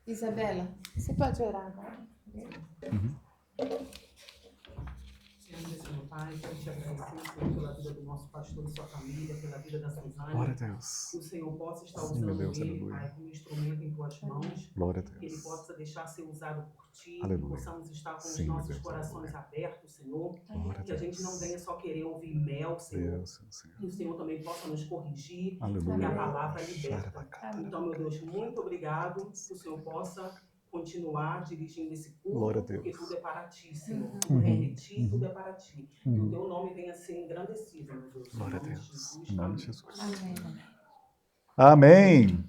Isabela, você pode orar agora? Senhor Pai, quero te agradecer, Senhor, pela vida do nosso pastor e sua família, pela vida da Suzane. Glória a Deus. Que o Senhor possa estar Sim, usando meu Deus, ele, aleluia. Pai, como instrumento em tuas mãos. Glória a Que ele Deus. possa deixar ser usado por ti, Aleluia. que possamos estar com Sim, os meu nossos Deus, corações aleluia. abertos, Senhor. Glória a Que a gente não Deus. venha só querer ouvir mel, Senhor. Deus, Senhor. Que o Senhor também possa nos corrigir, que Aleluia. a palavra liberta. Amém. Então, meu Deus, muito obrigado, que o Senhor possa continuar dirigindo esse Glória a culto, porque Deus. tudo é para ti, Senhor. Uhum. Tudo vem de ti, tudo é para ti. Que o Uhum. teu nome venha a ser engrandecido, meu Deus. Glória a Em nome de Deus. Jesus. Em nome de Amém. Jesus. Amém. Amém.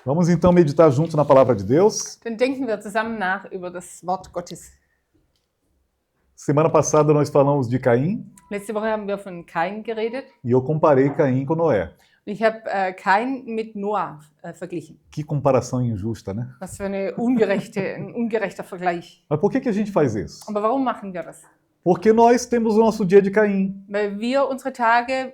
Vamos então meditar junto na palavra de Deus. Dann denken wir zusammen nach über das Wort Gottes. Semana passada nós falamos de Caim Letzte Woche haben wir von Kain geredet. e eu comparei Caim com Noé. Und ich habe Kain mit Noah verglichen. Que comparação injusta, né? Was für ein ungerechter Vergleich. Mas por que a gente faz isso? Aber warum machen wir das? Porque nós temos o nosso dia de Caim. Weil wir unsere Tage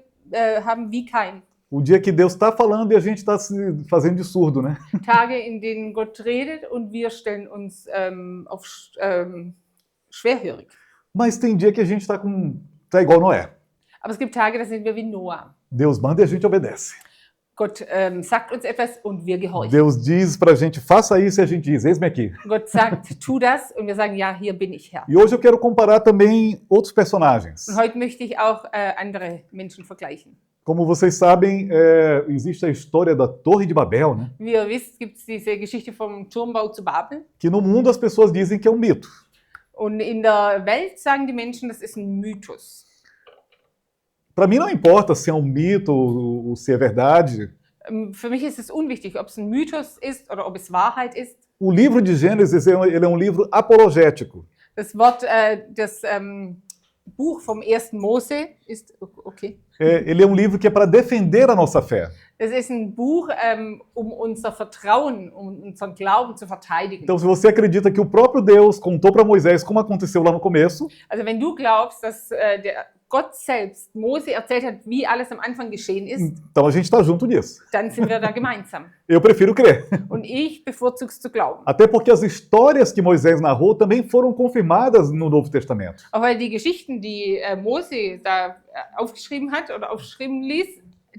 haben wie Kain. O dia que Deus está falando e a gente está se fazendo de surdo, né? Tage, in denen Gott redet und wir stellen uns auf schwerhörig. Mas tem dia que a gente tá igual Noé. Aber es gibt Tage, da sind wir wie Noah. Deus manda e a gente obedece. Gott sagt uns etwas und wir gehorchen. Deus diz pra gente, faça isso, e a gente diz, eis-me aqui. Gott sagt, tu das und wir sagen, ja, hier bin ich Herr. E hoje eu quero comparar também outros personagens. Und heute möchte ich auch andere Menschen vergleichen. Como vocês sabem, existe a história da Torre de Babel, né? Wie ihr wisst, gibt es diese Geschichte vom Turmbau zu Babel. Que no mundo as pessoas dizem que é um mito. Und in der Welt sagen die Menschen, das ist ein Mythos. Para mim não importa se é um mito ou se é verdade. Für mich ist es unwichtig, ob es ein Mythos ist oder ob es Wahrheit ist. O livro de Gênesis ele é um livro apologético. Das Wort, das Buch vom 1. Mose ist, okay. Ele é um livro que é para defender a nossa fé. Das ist ein Buch, um unser Vertrauen, um unseren Glauben zu verteidigen. Então, se você acredita que o próprio Deus contou para Moisés como aconteceu lá no começo, Also wenn du glaubst, dass Gott selbst Mose erzählt hat, wie alles am Anfang geschehen ist, então a gente está junto nisso. dann sind wir da gemeinsam. Eu prefiro crer. Und ich bevorzuge es zu glauben. Até porque as histórias que Moisés narrou também foram confirmadas no Novo Testamento. Auch weil die Geschichten, die Mose da aufgeschrieben hat oder aufgeschrieben ließ,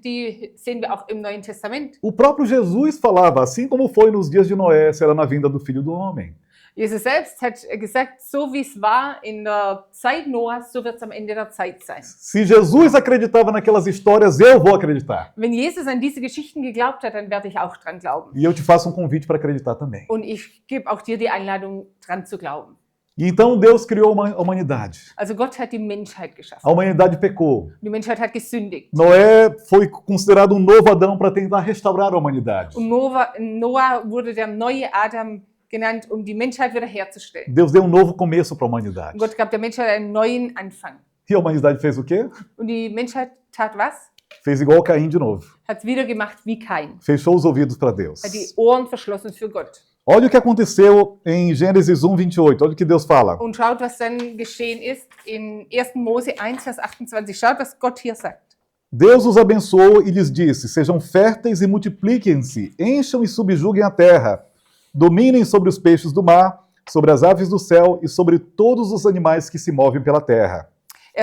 die sehen wir auch im Neuen Testament. O próprio Jesus falava, assim como foi nos dias de Noé, será na vinda do Filho do Homem. Jesus selbst hat gesagt, so wie es war in der Zeit Noahs, so wird es am Ende der Zeit sein. Se Jesus acreditava naquelas histórias, eu vou acreditar. Wenn Jesus an diese Geschichten geglaubt hat, dann werde ich auch dran glauben. E eu te faço um convite para acreditar também. Und ich gebe auch dir die Einladung, dran zu glauben. E então Deus criou a humanidade. Also Gott hat die Menschheit geschaffen. A humanidade pecou. Die Menschheit hat gesündigt. Noé foi considerado um novo Adão para tentar restaurar a humanidade. Und Noah wurde der neue Adam genannt, um die Menschheit wiederherzustellen. Deus deu um novo começo para a humanidade. Und Gott gab der Menschheit einen neuen Anfang. E a humanidade fez o quê? Und die Menschheit tat was? Fez igual Caim de novo. Hat es wieder gemacht wie Kain. Fechou os ouvidos para Deus. Hat die Ohren verschlossen für Gott. Olha o que aconteceu em Gênesis 1:28. Olha o que Deus fala. Und schaut, was dann geschehen ist in 1. Mose 1, Vers 28. Schaut, was Gott hier sagt. Deus os abençoou e lhes disse: sejam férteis e multipliquem-se, encham e subjuguem a terra, dominem sobre os peixes do mar, sobre as aves do céu e sobre todos os animais que se movem pela terra.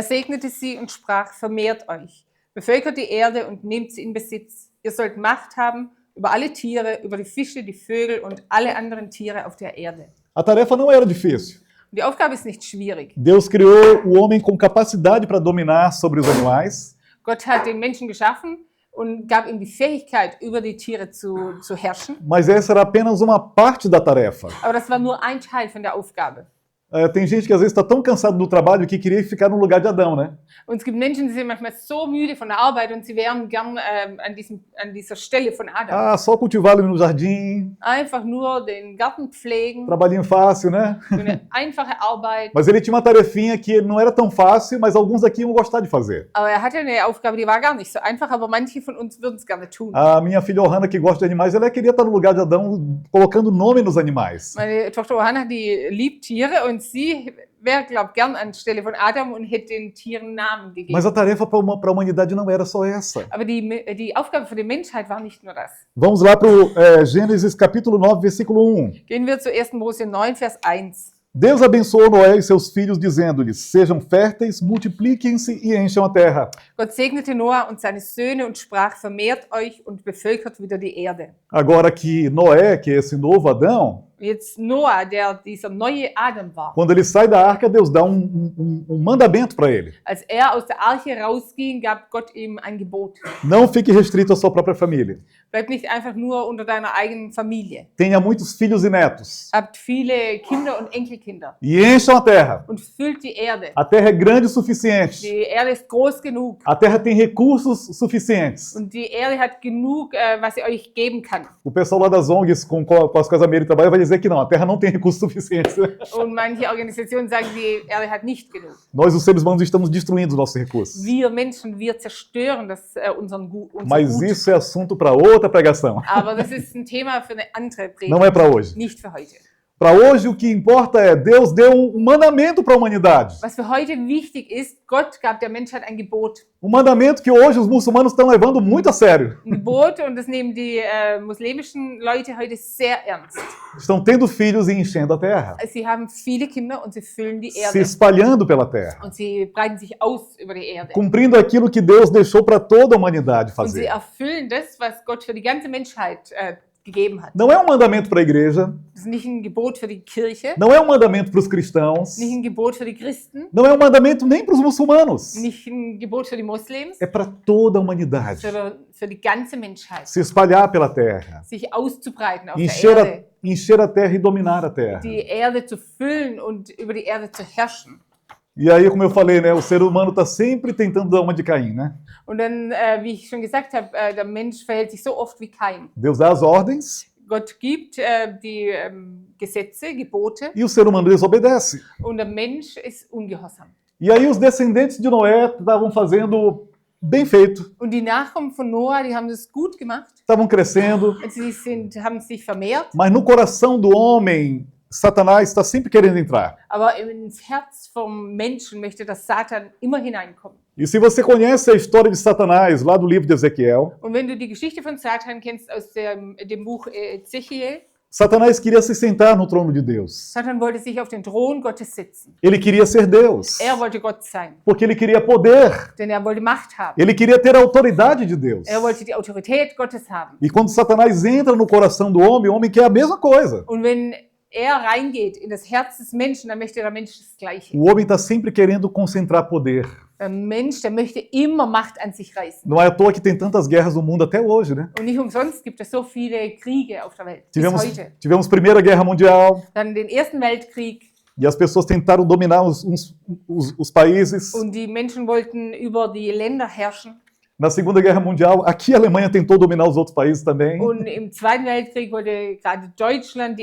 Segnete sie und sprach, vermehrt euch, bevölkert die Erde und nehmt sie in Besitz. Ihr sollt Macht haben über alle Tiere, über die Fische, die Vögel und alle anderen Tiere auf der Erde. A tarefa não era difícil. Und die Aufgabe ist nicht schwierig. Deus criou o homem com capacidade para dominar sobre os animais, Gott hat den Menschen geschaffen und gab ihm die Fähigkeit, über die Tiere zu herrschen. mas essa era apenas uma parte da tarefa. Aber das war nur ein Teil von der Aufgabe. Tem gente que às vezes está tão cansado do trabalho que queria ficar no lugar de Adão, né? Und es gibt Menschen, die sind manchmal so müde von der Arbeit und sie wären gern an dieser Stelle von Adam. Ah, só cultivar ali no jardim, Einfach nur den Garten pflegen, trabalhinho fácil, né? so eine einfache Arbeit. Mas ele tinha uma tarefinha que não era tão fácil, mas alguns aqui iam gostar de fazer. Aber er hatte eine Aufgabe, die war gar nicht so einfach, aber manche von uns würden es gerne tun. A minha filha Ohana, que gosta de animais, ela queria estar no lugar de Adão, colocando nome nos animais. Meine Tochter Johanna, die liebt Tiere und sie wer glaubt gern anstelle von Adam und hätte den Tieren Namen gegeben. Mas a tarefa para a humanidade não era só essa. Aber die Aufgabe für die Menschheit war nicht nur das. Vamos lá para o Gênesis capítulo 9, versículo 1. Gehen wir zu 1. Mose 9, Vers 1. Deus abençoou Noé e seus filhos, dizendo-lhes: sejam férteis, multipliquem-se e encham a terra. Gott segnete Noah und seine Söhne und sprach, vermehrt euch und bevölkert wieder die Erde. Agora que Noé, que é esse novo Adão, Jetzt Noah, der dieser neue Adam war, quando ele sai da arca, Deus dá um mandamento para ele. als aus der Arche rausging, gab Gott ihm ein Gebot. Não fique restrito à sua própria família. Bleib nicht einfach nur unter deiner eigenen Familie. Tenha muitos filhos e netos. Habt viele Kinder und Enkelkinder E encham a terra. und füllt die Erde. A terra é grande o suficiente. Die Erde ist groß genug A terra tem recursos suficientes. und die Erde hat genug, was sie euch geben kann. O pessoal lá das ONGs com as quais a Meire trabalha vai dizer que não, a terra não tem recursos suficientes. Und manche Organisationen sagen, die Erde hat nicht genug. Nós, os seres humanos, estamos destruindo os nossos recursos. Wir Menschen, wir zerstören unser Gut. Mas isso é assunto para outra pregação. Aber das ist ein Thema für eine andere Predigt, Não é para hoje. nicht für heute. Para hoje, o que importa é Deus deu um mandamento para a humanidade. Was für heute wichtig ist, Gott gab der Menschheit ein Gebot. Um mandamento que hoje os muçulmanos estão levando muito a sério. Ein Gebot, und das nehmen die muslimischen Leute heute sehr ernst. Estão tendo filhos e enchendo a terra. Sie haben viele Kinder und sie füllen die Se Erde. espalhando pela terra. Und sie breiten sich aus über die Erde. Cumprindo aquilo que Deus deixou para toda a humanidade Und sie fazer. erfüllen das, was Gott für die ganze Menschheit gegeben hat. Não é um mandamento para a igreja. Das ist nicht ein Gebot für die Kirche, Não é um mandamento para os cristãos. nicht ein Gebot für die Christen, Não é um mandamento nem para os muçulmanos. nicht ein Gebot für die Moslems, É para toda a humanidade. sondern für die ganze Menschheit. Se espalhar pela terra. Sich auszubreiten auf der Erde, Encher a terra e dominar a terra. die Erde zu füllen und über die Erde zu herrschen. E aí, como eu falei, né, o ser humano está sempre tentando dar uma de Caim, né? Und dann, wie ich schon gesagt habe, der Mensch verhält sich so oft wie Kain. Deus dá as ordens Gott gibt die Gesetze, Gebote, e o ser humano desobedece. und der Mensch ist ungehorsam. E aí os descendentes de Noé estavam fazendo bem feito, Und die Nachkommen von Noah, die haben das gut gemacht. estavam crescendo, Und sie haben sich vermehrt, mas no coração do homem, Satanás está sempre querendo entrar. aber ins Herz vom Menschen möchte das Satan immer hineinkommen. E se você conhece a história de Satanás lá do livro de Ezequiel, Und wenn du die Geschichte von Satan kennst aus dem Buch Ezechiel, Satanás queria se sentar no trono de Deus. Satan wollte sich auf den Thron Gottes setzen. Ele queria ser Deus, Wollte Gott sein, porque ele queria poder. denn wollte Macht haben. Ele queria ter a autoridade de Deus. Wollte die Autorität Gottes haben. E quando Satanás entra no coração do homem, o homem quer a mesma coisa. Und wenn reingeht in das Herz des Menschen, dann möchte der Mensch das Gleiche. O homem está sempre querendo concentrar poder. Der Mensch, der möchte immer Macht an sich reißen. Não é à toa que tem tantas guerras no mundo até hoje, né? Und nicht umsonst gibt es so viele Kriege auf der Welt. Bis heute. Tivemos Primeira Guerra Mundial Dann den Ersten Weltkrieg. e as pessoas tentaram dominar os países. Und die Menschen wollten über die Länder herrschen. Na Segunda Guerra Mundial, aqui a Alemanha tentou dominar os outros países também. Und im Zweiten Weltkrieg wollte gerade Deutschland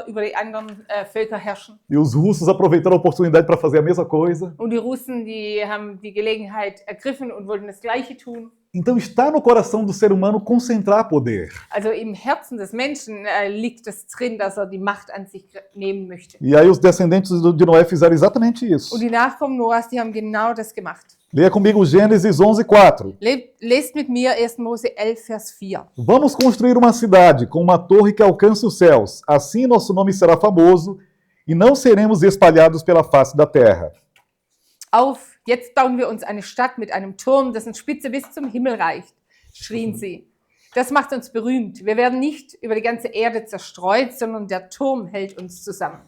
über die anderen Völker herrschen. E os russos aproveitaram a oportunidade para fazer a mesma coisa. Und die Russen, die haben die Gelegenheit ergriffen und wollten das Gleiche tun. Então está no coração do ser humano concentrar poder. Also im Herzen des Menschen liegt es drin, dass die Macht an sich nehmen möchte. E aí os descendentes de Noé fizeram exatamente isso. Und die Nachkommen Noahs, die haben genau das gemacht. Leia comigo Gênesis 11:4. Lest mit mir 1. Mose 11, Vers 4. Vamos construir uma cidade com uma torre que alcance os céus. Assim nosso nome será famoso e não seremos espalhados pela face da terra. Auf, jetzt bauen wir uns eine Stadt mit einem Turm, dessen Spitze bis zum Himmel reicht, schrien sie. Das macht uns berühmt. Wir werden nicht über die ganze Erde zerstreut, sondern der Turm hält uns zusammen.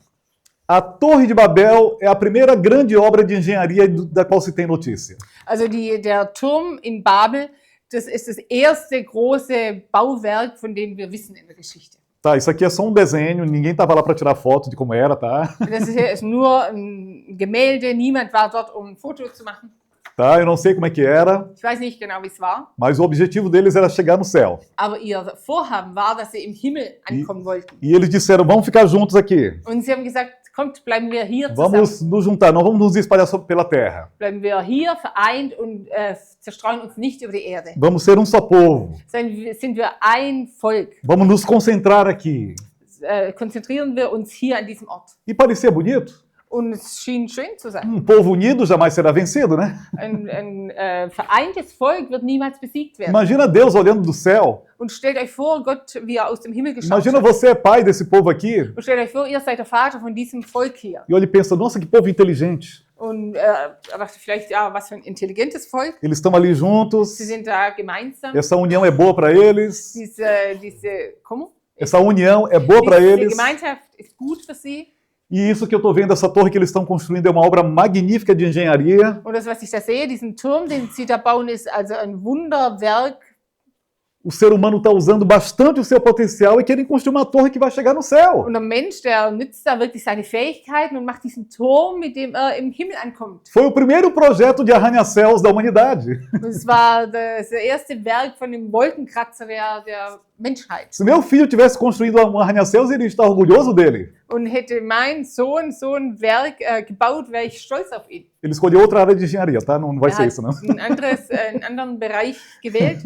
A Torre de Babel é a primeira grande obra de engenharia da qual se tem notícia. Also der Turm in Babel, das ist das erste große Bauwerk, von dem wir wissen in der Geschichte. Tá, isso aqui é só um desenho, ninguém estava lá para tirar foto de como era, tá? Das ist nur ein Gemälde, niemand war dort, um ein Foto zu machen. Tá, eu não sei como é que era, Ich weiß nicht genau, wie es war, mas o objetivo deles era chegar no céu. aber ihr Vorhaben war, dass sie im Himmel ankommen wollten. E eles disseram, vamos ficar juntos aqui. Und sie haben gesagt, kommt, bleiben wir hier Vamos zusammen. nos juntar, não vamos nos espalhar pela terra. Bleiben wir hier vereint und zerstreuen uns nicht über die Erde. Vamos ser um só povo. Sind wir ein Volk. Vamos nos concentrar aqui. Konzentrieren wir uns hier an diesem Ort. E parecia bonito? Und es schien schön zu sein. Povo unido jamais será vencido, né? Ein vereintes Volk wird niemals besiegt werden. Imagina Deus olhando do céu. Und stellt euch vor, Gott, wie er aus dem Himmel geschaut Imagina hat. você é pai desse povo aqui. Und stellt euch vor, ihr seid der Vater von diesem Volk hier. E olha e pensa, nossa, que povo inteligente. Und er dachte vielleicht, ja, was für ein intelligentes Volk. Eles estão ali juntos. Sie sind da gemeinsam. Essa união é boa para eles. Como? Essa união é boa para Diese eles. Gemeinschaft ist gut für sie. E isso que eu estou vendo, essa torre que eles estão construindo, é uma obra magnífica de engenharia. Und das, was ich da sehe, diesen Turm, den sie da bauen, ist also ein Wunderwerk. O ser humano está usando bastante o seu potencial e querem construir uma torre que vai chegar no céu. Und der Mensch, der nützt da wirklich seine Fähigkeiten und macht diesen Turm, mit dem er im Himmel ankommt. Foi o primeiro projeto de arranha-céus da humanidade. Und es war das erste Werk von dem Wolkenkratzer der Menschheit. Se meu filho tivesse construído um arranha-céus, ele ia estar orgulhoso dele. Und hätte mein Sohn so ein Werk gebaut, wäre ich stolz auf ihn. Ele escolheu outra área de engenharia, tá? Não vai Er ser hat isso, não. einen anderen Bereich gewählt,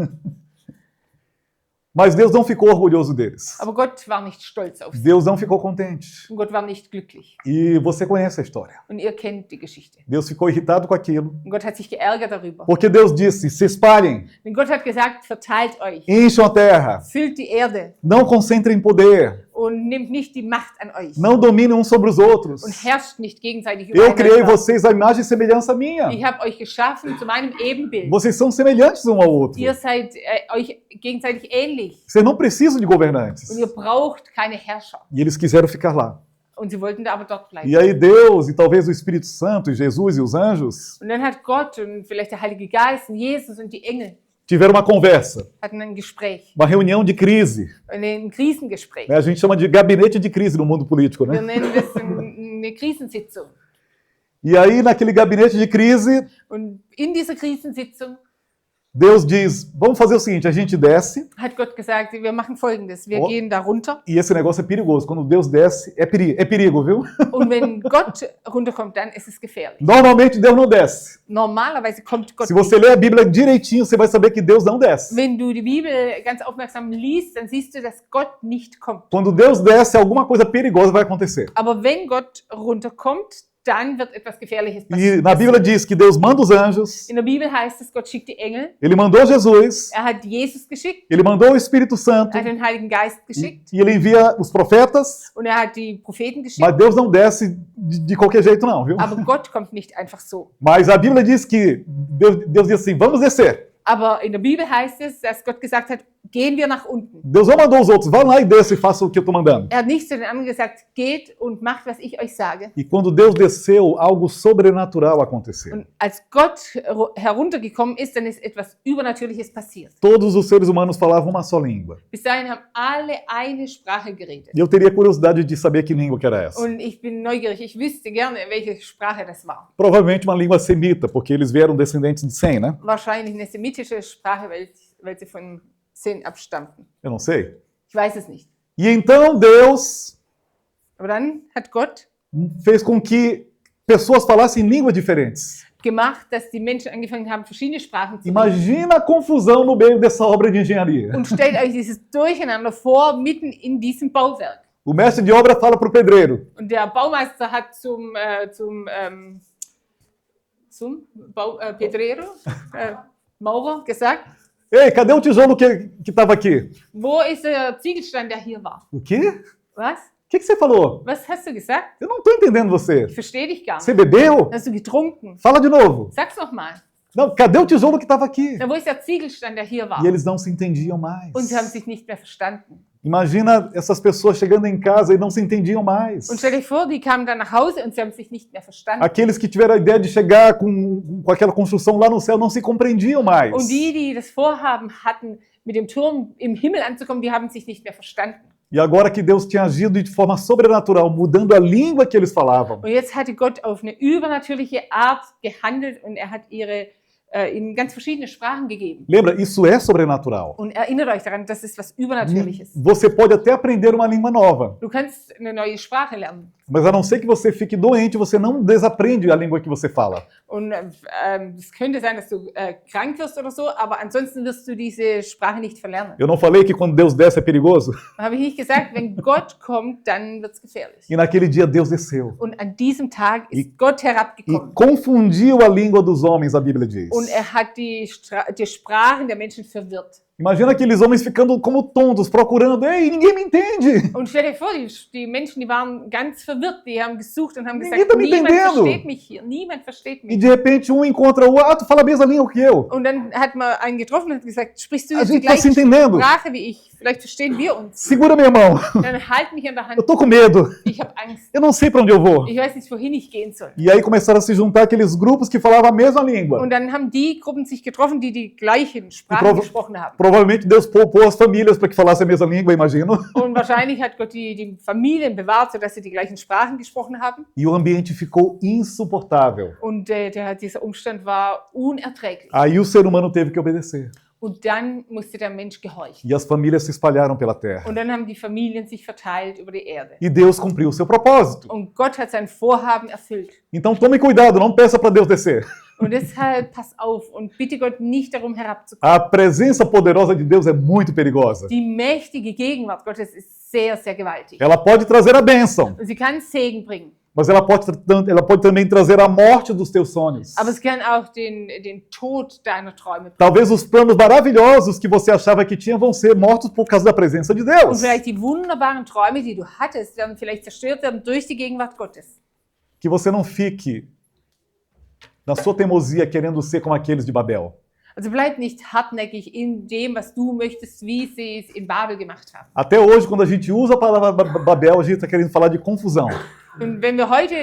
Mas Deus não ficou orgulhoso deles. aber Gott war nicht stolz auf sie. Deus não ficou contente. Und Gott war nicht glücklich. E você conhece a história. Und ihr kennt die Geschichte. Deus ficou irritado com aquilo. Und Gott hat sich geärgert darüber. Porque Deus disse, se espalhem, Denn Gott hat gesagt, verteilt euch, encham a terra, füllt die Erde não concentrem poder, und nehmt nicht die Macht an euch. não dominem uns sobre os outros. Und herrscht nicht gegenseitig Eu criei übereinander. vocês à imagem e semelhança minha. Ich habe euch geschaffen zu meinem Ebenbild. Vocês são semelhantes um ao outro. Ihr seid euch gegenseitig ähnlich. Vocês não precisam de governantes. Und ihr braucht keine Herrscher. E eles quiseram ficar lá. Und sie wollten da aber dort bleiben. E aí Deus, e talvez o Espírito Santo, e Jesus e os anjos, Und dann hat Gott und vielleicht der Heilige Geist und Jesus und die Engel tiveram uma conversa, hatten ein Gespräch, uma reunião de crise. ein Krisengespräch. Né? A gente chama de gabinete de crise no mundo político, Wir né? nennen das eine Krisensitzung. E aí, naquele gabinete de crise, Und in dieser Krisensitzung Deus diz, vamos fazer o seguinte, a gente desce, hat Gott gesagt, wir machen Folgendes. Wir Oh. gehen da runter. e esse negócio é perigoso. Quando Deus desce, é perigo, viu? Und wenn Gott runterkommt, dann ist es gefährlich. Normalmente Deus não desce. Normalerweise kommt Gott Se você nicht. ler a Bíblia direitinho, você vai saber que Deus não desce. Wenn du die Bibel ganz aufmerksam liest, dann siehst du, dass Gott nicht kommt. Quando Deus desce, alguma coisa perigosa vai acontecer. Aber wenn Gott runterkommt, dann wird etwas Gefährliches E passieren. na Bíblia diz que Deus manda os anjos, In der Bibel heißt es, Gott schickt die Engel. ele mandou Jesus, Er hat Jesus geschickt, ele mandou o Espírito Santo, er hat den Heiligen Geist geschickt e ele envia os profetas, und er hat die Propheten geschickt. mas Deus não desce de qualquer jeito não, viu? Aber Gott kommt nicht einfach so. Mas a Bíblia diz que Deus diz assim, vamos descer. Aber in der Bibel heißt es, dass Gott gesagt hat, gehen wir nach unten. Deus não mandou os outros, vão lá e desçam e façam o que eu estou mandando. Er hat nicht zu den anderen gesagt, geht und macht, was ich euch sage. E quando Deus desceu, algo sobrenatural aconteceu. Und als Gott heruntergekommen ist, dann ist etwas Übernatürliches passiert. Todos os seres humanos falavam uma só língua. Bis dahin haben alle eine Sprache geredet. E eu teria curiosidade de saber que língua que era essa. Und ich bin neugierig, ich wüsste gerne, welche Sprache das war. Provavelmente uma língua semita, porque eles vieram descendentes de Sem, né? Wahrscheinlich eine semitische Sprache, weil sie von Sem abstammten. Eu não sei. Ich weiß es nicht. E então Deus Aber dann hat Gott fez com que pessoas falassem línguas diferentes. gemacht, dass die Menschen angefangen haben, verschiedene Sprachen zu reden. Imagina a confusão no meio dessa obra de engenharia. Und stellt euch dieses Durcheinander vor, mitten in diesem Bauwerk. O mestre de obra fala para o pedreiro. Und der Baumeister hat zum Pedrero, Maurer, gesagt, Ei, cadê o tijolo que estava aqui? wo ist der Ziegelstein, der hier war? O quê? Was? O que você falou? Was hast du gesagt? Eu não estou entendendo você. Ich verstehe dich gar Você nicht. bebeu? Hast du getrunken? Fala de novo. Sag's noch mal. Não, cadê o tijolo que estava aqui? Na, wo ist der Ziegelstein, der hier war? E eles não se entendiam mais. Und sie haben sich nicht mehr verstanden. Imagina essas pessoas chegando em casa e não se entendiam mais. Und stell dir vor, die kamen dann nach Hause und sie haben sich nicht mehr verstanden. Aqueles que tiveram a ideia de chegar com aquela construção lá no céu não se compreendiam mais. Und die das Vorhaben hatten, mit dem Turm im Himmel anzukommen, die haben sich nicht mehr verstanden. E agora que Deus tinha agido de forma sobrenatural, mudando a língua que eles falavam, Und jetzt hatte Gott auf eine übernatürliche Art gehandelt und er hat ihnen ganz verschiedene Sprachen gegeben. lembra, isso é sobrenatural. Und erinnert euch daran, das ist was Übernatürliches. Você pode até aprender uma língua nova, Du kannst eine neue Sprache lernen. Mas a não ser que você fique doente, você não desaprende a língua que você fala. Und es könnte sein, dass du krank wirst oder so, aber ansonsten wirst du diese Sprache nicht verlernen. Eu não falei que quando Deus desce é perigoso? Habe ich nicht gesagt, wenn Gott kommt, dann wird es gefährlich. E naquele dia Deus desceu Und an diesem Tag ist Gott e herabgekommen. confundiu a língua dos homens, a Bíblia diz. Und hat die Sprachen der Menschen verwirrt. Imagina aqueles homens ficando como tontos, procurando. Ei, ninguém me entende. Und stell dir vor, die Menschen, die waren ganz verwirrt, die haben gesucht und haben Ninguém gesagt, tá me niemand entendendo. versteht mich hier, niemand versteht E mich. de repente um encontra o outro, tu fala a mesma língua que eu. Und dann hat man einen getroffen und hat gesagt, sprichst du A jetzt die gente tá se gleiche entendendo. Sprache wie ich? Vielleicht verstehen wir uns. Segura minha mão. Dann halt mich an der Eu Hand. tô com medo. Ich habe Angst. Eu não sei para onde eu vou. Ich weiß nicht, wohin ich gehen soll. E aí começaram a se juntar aqueles grupos que falavam a mesma língua. Und dann haben die Gruppen sich getroffen, die die gleichen Sprachen prova- gesprochen haben. Provavelmente Deus poupou as famílias para que falassem a mesma língua, imagino. Und wahrscheinlich hat Gott die Familien bewahrt, sodass sie die gleichen Sprachen gesprochen haben. E o ambiente ficou insuportável. Und dieser Umstand war unerträglich. Aí o ser humano teve que obedecer. Und dann musste der Mensch gehorchen. E as famílias se espalharam pela terra. Und dann haben die Familien sich verteilt über die Erde. E Deus cumpriu o seu propósito. Und Gott hat sein Vorhaben erfüllt. Então tome cuidado, não peça para Deus descer. Und deshalb pass auf und bitte Gott nicht darum herabzukommen. A presença poderosa de Deus é muito perigosa. Die mächtige Gegenwart Gottes ist sehr, sehr gewaltig. Ela pode trazer a bênção, Und sie kann Segen bringen. mas ela pode também trazer a morte dos teus sonhos. Aber es kann auch den Tod deiner Träume bringen. Talvez os planos maravilhosos que você achava que tinha vão ser mortos por causa da presença de Und Deus. vielleicht die wunderbaren Träume, die du hattest, werden vielleicht zerstört werden durch die Gegenwart Gottes. Que você não fique na sua teimosia querendo ser como aqueles de Babel. Also bleib nicht hartnäckig in dem, was du möchtest, wie sie es in Babel gemacht haben. Até hoje, quando a gente usa a palavra Babel, a gente está querendo falar de confusão. Und wenn wir heute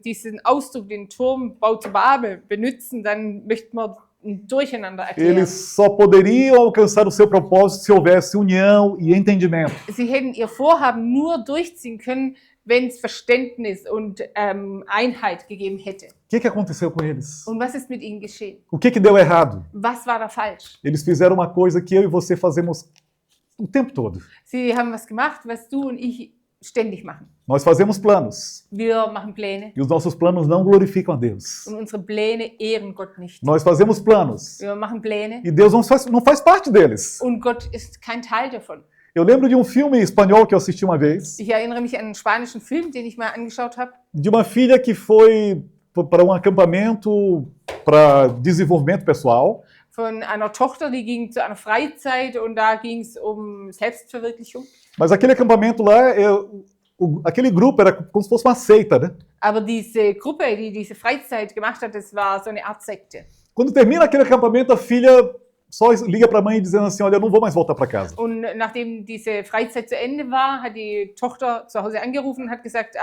diesen Ausdruck, den Turmbau zu Babel, benutzen, dann möchten wir ein Durcheinander erklären. Eles só poderiam alcançar o seu propósito se houvesse união e entendimento. Sie hätten ihr Vorhaben nur durchziehen können, wenn es Verständnis und Einheit gegeben hätte. O que aconteceu com eles? Und was ist mit ihnen geschehen? O que deu errado? Was war da falsch? Eles fizeram uma coisa que eu e você fazemos o tempo todo. Sie haben was gemacht, was du und ich ständig machen. Nós fazemos planos Wir machen Pläne e os nossos planos não glorificam a Deus. und unsere Pläne ehren Gott nicht. Nós fazemos planos Wir machen Pläne e Deus não faz parte deles. und Gott ist kein Teil davon. Eu lembro de um filme espanhol que eu assisti uma vez, Ich erinnere mich an einen spanischen Film, den ich mal angeschaut habe, de uma filha que foi para um acampamento para desenvolvimento pessoal. von einer Tochter, die ging zu einer Freizeit und da ging es um Selbstverwirklichung. Mas aquele acampamento lá, aquele grupo era como se fosse uma seita, né? Aber diese Gruppe, die diese Freizeit gemacht hat, das war so eine Art Sekte. Quando termina aquele acampamento, a filha só liga para a mãe dizendo assim, olha, eu não vou mais voltar para casa. Und nachdem diese Freizeit zu Ende war, hat die Tochter zu Hause angerufen und hat gesagt,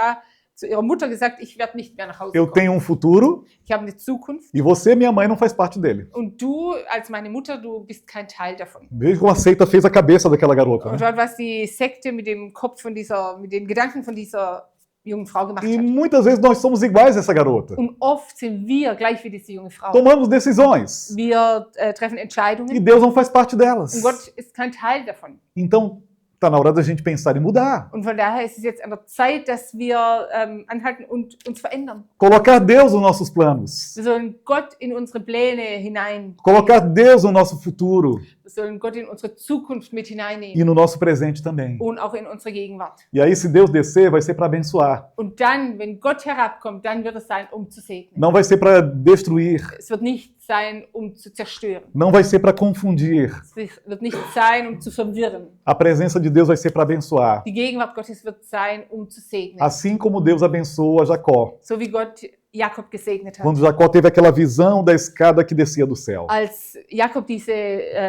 zu ihrer Mutter gesagt, ich werde nicht mehr nach Hause Eu kommen. tenho um futuro Ich habe eine Zukunft e você, minha mãe, não faz parte dele. und du als meine Mutter, du bist kein Teil davon. Veja como a seita fez a cabeça daquela garota. Und Né? schaut, was die Sekte mit dem Kopf von mit den Gedanken von dieser jungen Frau gemacht E hat. muitas vezes nós somos iguais a essa garota. Und oft sind wir gleich wie diese junge Frau. Tomamos decisões Wir treffen e Entscheidungen Deus não faz parte delas. und Gott ist kein Teil davon. Então, está na hora da gente pensar em mudar. Und von daher ist es jetzt an der Zeit, dass wir anhalten und uns verändern. Colocar Deus nos nossos planos. Wir sollen Gott in unsere Pläne hinein. Colocar Deus no nosso futuro Wir sollen Gott in unsere Zukunft mit hineinnehmen e no nosso presente também. und auch in unsere Gegenwart. E aí, se Deus descer, vai ser para abençoar. Und dann, wenn Gott herabkommt, dann wird es sein, um zu segnen. Não vai ser para destruir. Es wird nicht sein, um zu zerstören. Não vai ser para confundir. Es wird nicht sein, um zu verwirren. A presença de Deus vai ser para abençoar. Die Gegenwart Gottes wird sein, um zu segnen. Assim como Deus abençoou a Jacó. So wie Gott Jakob gesegnet hat. Quando Jacó teve aquela visão da escada que descia do céu. Als Jakob diese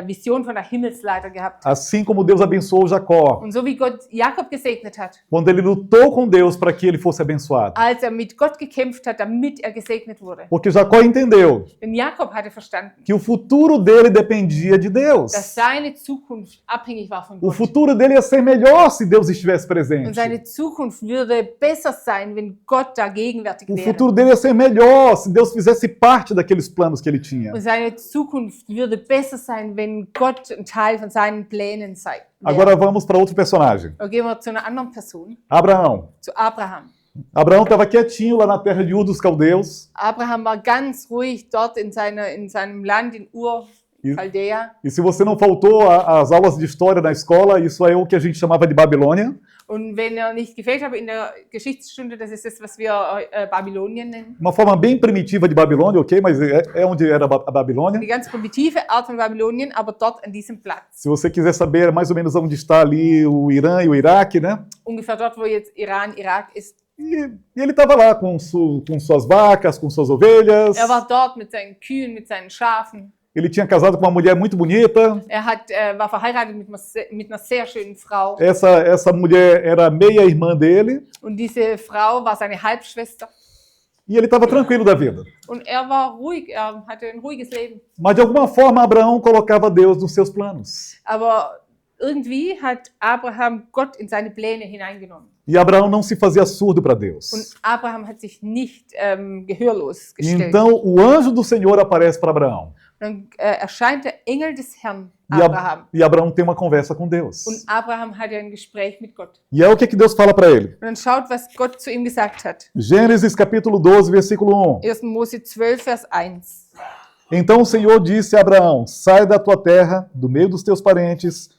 Vision von der Himmelsleiter gehabt hat. Assim como Deus abençoou Jacó. Und so wie Gott Jakob gesegnet hat. Quando ele lutou com Deus para que ele fosse abençoado. Als mit Gott gekämpft hat, damit gesegnet wurde. Porque Jacó entendeu Denn Jakob hatte verstanden, que o futuro dele dependia de Deus. dass seine Zukunft abhängig war von O Gott. futuro dele ia ser melhor se Deus estivesse presente. Und seine Zukunft würde besser sein, wenn Gott da gegenwärtig O wäre. futuro dele ia ser melhor se Deus fizesse parte daqueles planos que ele tinha. Und seine Zukunft würde besser sein, wenn Gott ein Teil von seinen Plänen sei. Agora vamos para outro personagem. Gehen wir zu einer anderen Person, Abraão. zu Abraham. Abraão estava quietinho lá na terra de Ur dos Caldeus. Abraham war ganz ruhig dort in seinem Land, in Ur, E, Chaldea. e se você não faltou às aulas de história na escola, isso é o que a gente chamava de Babilônia. Und wenn nicht gefehlt habe in der Geschichtsstunde, das ist das, was wir Babylonien nennen. Uma forma bem primitiva de Babilônia, ok? Mas é onde era a Babilônia. Die ganz primitive Art von Babylonien, aber dort an diesem Platz. Se você quiser saber mais ou menos onde está ali o Irã e o Iraque, né? Ungefähr dort, wo jetzt Iran, Irak ist. E ele estava lá com suas vacas, com suas ovelhas. War dort mit seinen Kühen, mit seinen Schafen. Ele tinha casado com uma mulher muito bonita. War verheiratet mit einer sehr schönen Frau. Essa mulher era meia-irmã dele. Und diese Frau war seine Halbschwester. E ele estava tranquilo da vida. Und war ruhig, hatte ein ruhiges Leben. Mas de alguma forma Abraão colocava Deus nos seus planos. Aber irgendwie hat Abraham Gott in seine Pläne hineingenommen. E Abraão não se fazia surdo para Deus. Und Abraham hat sich nicht gehörlos gestellt. Então o anjo do Senhor aparece para Abraão. Dann erscheint der Engel des Herrn Abraham. E Abraão tem uma conversa com Deus. Und Abraham hat ein Gespräch mit Gott. E é o que Deus fala para ele. Und dann schaut, was Gott zu ihm gesagt hat. Gênesis capítulo 12, versículo 1. 1. Mose 12, Vers 1. Então o Senhor disse a Abraão: sai da tua terra, do meio dos teus parentes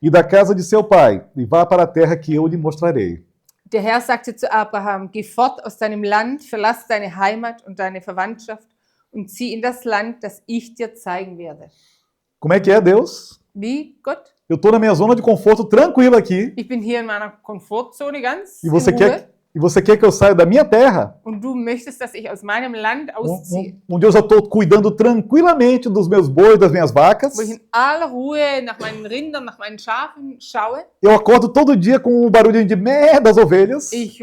e da casa de seu pai, e vá para a terra que eu lhe mostrarei. Der Herr sagte zu Abraham: Geh fort aus deinem Land, verlass deine Heimat und deine Verwandtschaft und zieh in das Land, das ich dir zeigen werde. Como é que é, Deus? Wie, Gott? Eu estou na minha zona de conforto tranquilo aqui. Ich bin hier in meiner Komfortzone ganz E in você Ruhe. quer que eu saia da minha terra, Und du möchtest, dass ich aus meinem Land ausziehe. onde eu já estou cuidando tranquilamente dos meus bois, das minhas vacas. Wo ich in aller Ruhe nach meinen Rindern, nach meinen Schafen schaue. Eu acordo todo dia com o barulhinho de mé das ovelhas. Ich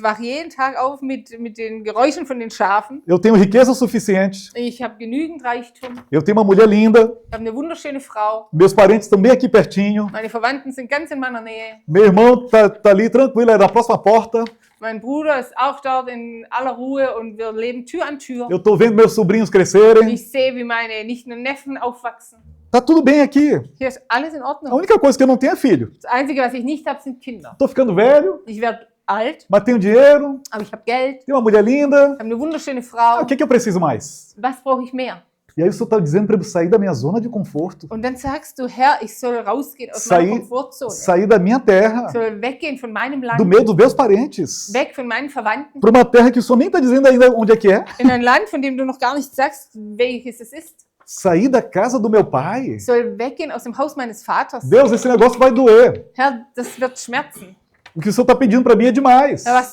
wache jeden Tag auf mit den Geräuschen von den Schafen. Eu tenho riqueza suficiente. Ich habe genügend Reichtum. Eu tenho uma mulher linda. Ich habe eine wunderschöne Frau. Meus parentes estão bem aqui pertinho. Meine Verwandten sind ganz in meiner Nähe. Meu irmão tá ali tranquilo, é na próxima porta. Mein Bruder ist auch dort in aller Ruhe und wir leben Tür an Tür. Eu estou vendo meus sobrinhos crescerem. Ich sehe, wie meine Nichten und Neffen aufwachsen. Tá tudo bem aqui. Hier ist alles in A Ordnung. única coisa que eu não tenho é filho. Das Einzige, was ich nicht habe, sind Kinder. Tô ficando velho, Ich werde alt, mas tenho dinheiro, aber ich habe Geld, tenho uma mulher linda. ich habe eine wunderschöne Ah, Frau. o que eu preciso mais? Was brauche ich mehr? E aí o Senhor está dizendo para eu sair da minha zona de conforto, Und dann sagst du, Herr, ich soll rausgehen aus Sair- meiner Komfortzone. sair da minha terra, Ich soll weggehen von meinem do Land, meio dos meus parentes, weg von meinen Verwandten, para uma terra que o Senhor nem está dizendo ainda onde é que é. in ein Land, von dem du noch gar nicht sagst, welches es ist. Sair da casa do meu pai. Ich soll weggehen aus dem Haus meines Vaters. Deus, esse negócio vai doer. Herr, das wird schmerzen. O que o Senhor está pedindo para mim é demais. Herr,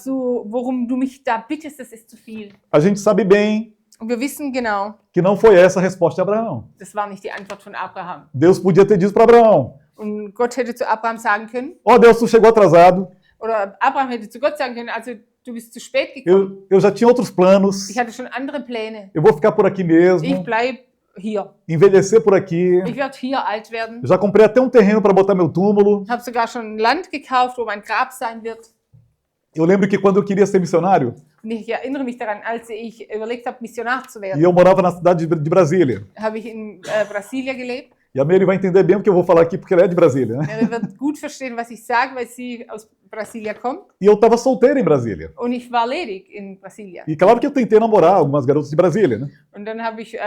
worum du mich da bittest, das ist zu viel. A gente sabe bem Und wir wissen genau, que não foi essa a resposta de Abraão. das war nicht die Antwort von Abraham. Deus podia ter dito para Abraão: Und Gott hätte zu Abraham sagen können, ó Deus, tu chegou atrasado, oder Abraham hätte zu Gott sagen können, also du bist zu spät gekommen. eu já tinha outros planos, Ich hatte schon andere Pläne. eu vou ficar por aqui Ich mesmo, bleib hier. envelhecer por aqui. Ich werde hier alt werden. Eu já comprei até um terreno para botar meu túmulo. Ich habe sogar schon ein Land gekauft, wo mein Grab sein wird. Eu lembro que quando eu queria ser missionário, Und ich erinnere mich daran, als ich überlegt habe, Missionar zu e werden, eu morava na cidade de Brasília. habe ich in Brasilia gelebt. E a Mary vai entender bem o que eu vou falar aqui, porque ela é de Brasília, né? Er wird gut verstehen, was ich sage, weil sie aus Brasilia kommt. E eu estava solteiro em Brasília. Und ich war ledig in Brasilia. E claro que eu tentei namorar algumas garotas de Brasília, né? Und dann habe ich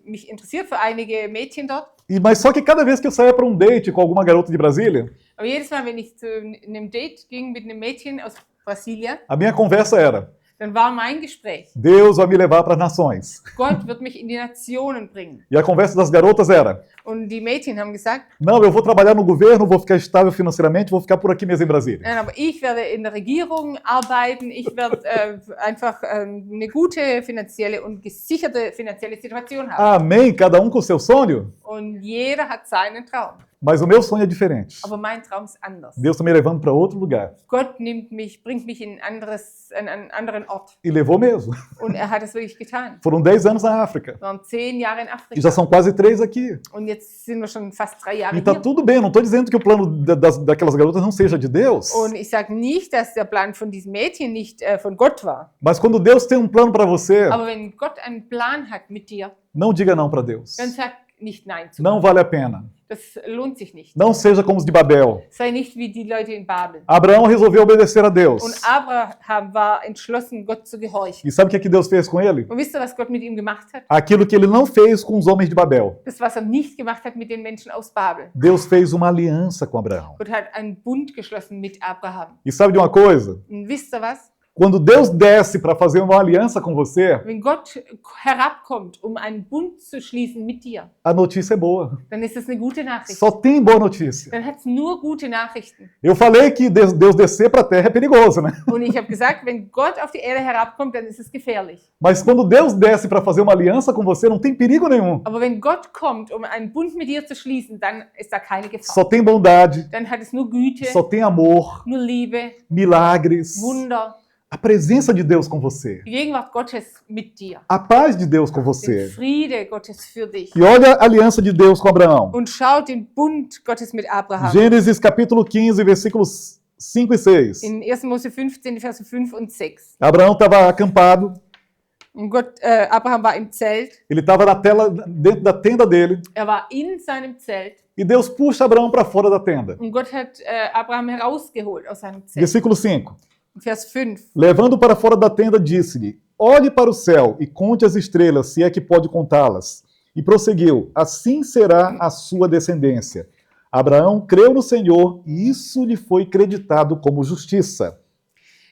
mich interessiert für einige Mädchen dort. Mas só que cada vez que eu saía para um date com alguma garota de Brasília, Aber jedes Mal, wenn ich zu einem Date ging mit einem Mädchen aus Brasilia, a minha conversa era: dann war mein Gespräch, Deus vai me levar para as nações. Gott wird mich in die Nationen bringen. E a conversa das garotas era: Und die Mädchen haben gesagt, não, eu vou trabalhar no governo, vou ficar estável financeiramente, vou ficar por aqui mesmo em Brasília. nein, aber ich werde in der Regierung arbeiten, ich werde einfach eine gute finanzielle und gesicherte finanzielle Situation haben. Amém? Cada um com o seu sonho? Und jeder hat seinen Traum. Mas o meu sonho é diferente. Aber mein Traum ist anders. Deus está me levando para outro lugar. Gott bringt mich in einen anderen Ort. E levou mesmo. Und er hat es wirklich getan. Foram 10 anos na África. Wir waren 10 Jahre in E Afrika. já são quase 3 aqui. Und jetzt sind wir schon fast 3 Jahre E tá hier. tudo bem, eu não estou dizendo que o plano daquelas garotas não seja de Deus. Und ich sage nicht, dass der Plan von diesem Mädchen nicht von Gott war. Mas quando Deus tem um plano para você, Aber wenn Gott einen Plan hat mit dir, não diga não para Deus. dann sag nicht Nein zu Não machen. vale a pena. Das lohnt sich nicht. Não seja como os de Babel. Sei nicht wie die Leute in Babel. Abraão resolveu obedecer a Deus. Und Abraham war entschlossen, Gott zu gehorchen. E sabe o que Deus fez com ele? Und wisst ihr, was Gott mit ihm gemacht hat? Aquilo que ele não fez com os homens de Babel. Das, was er nicht gemacht hat mit den Menschen aus Babel. Deus fez uma aliança com Abraão. Gott hat einen Bund geschlossen mit Abraham. E sabe de uma coisa? Und wisst ihr was? Quando Deus desce para fazer uma aliança com você, Wenn Gott herabkommt, um einen Bund zu schließen mit dir, a notícia é boa. dann ist das eine gute Nachricht. Só tem boa notícia. Dann hat es nur gute Nachrichten. Eu falei que Deus descer para a terra é perigoso, né? Und ich habe gesagt, wenn Gott auf die Erde herabkommt, dann ist es gefährlich. Mas quando Deus desce para fazer uma aliança com você, não tem perigo nenhum. Aber wenn Gott kommt, um einen Bund mit dir zu schließen, dann ist da keine Gefahr. Só tem bondade, Dann hat es nur Güte, só tem amor, nur Liebe, milagres, Wunder, a presença de Deus com você, die Gegenwart Gottes mit dir, a paz de Deus com den você. Friede Gottes für dich. E olha a aliança de Deus com Abraão. Und schaut den Bund Gottes mit Abraham. Gênesis capítulo 15, versículos 5 e 6. In 1. Mose 15, die Verse 5 und 6. Abraão estava acampado, Und Abraham war im Zelt, ele estava dentro da tenda dele, er war in seinem Zelt e Deus puxa Abraão para fora da tenda. und Gott hat Abraham herausgeholt aus seinem Zelt. Versículo 5. Vers 5. Levando para fora da tenda, disse-lhe: olhe para o céu e conte as estrelas, se é que pode contá-las. E prosseguiu: assim será a sua descendência. Abraão creu no Senhor e isso lhe foi creditado como justiça.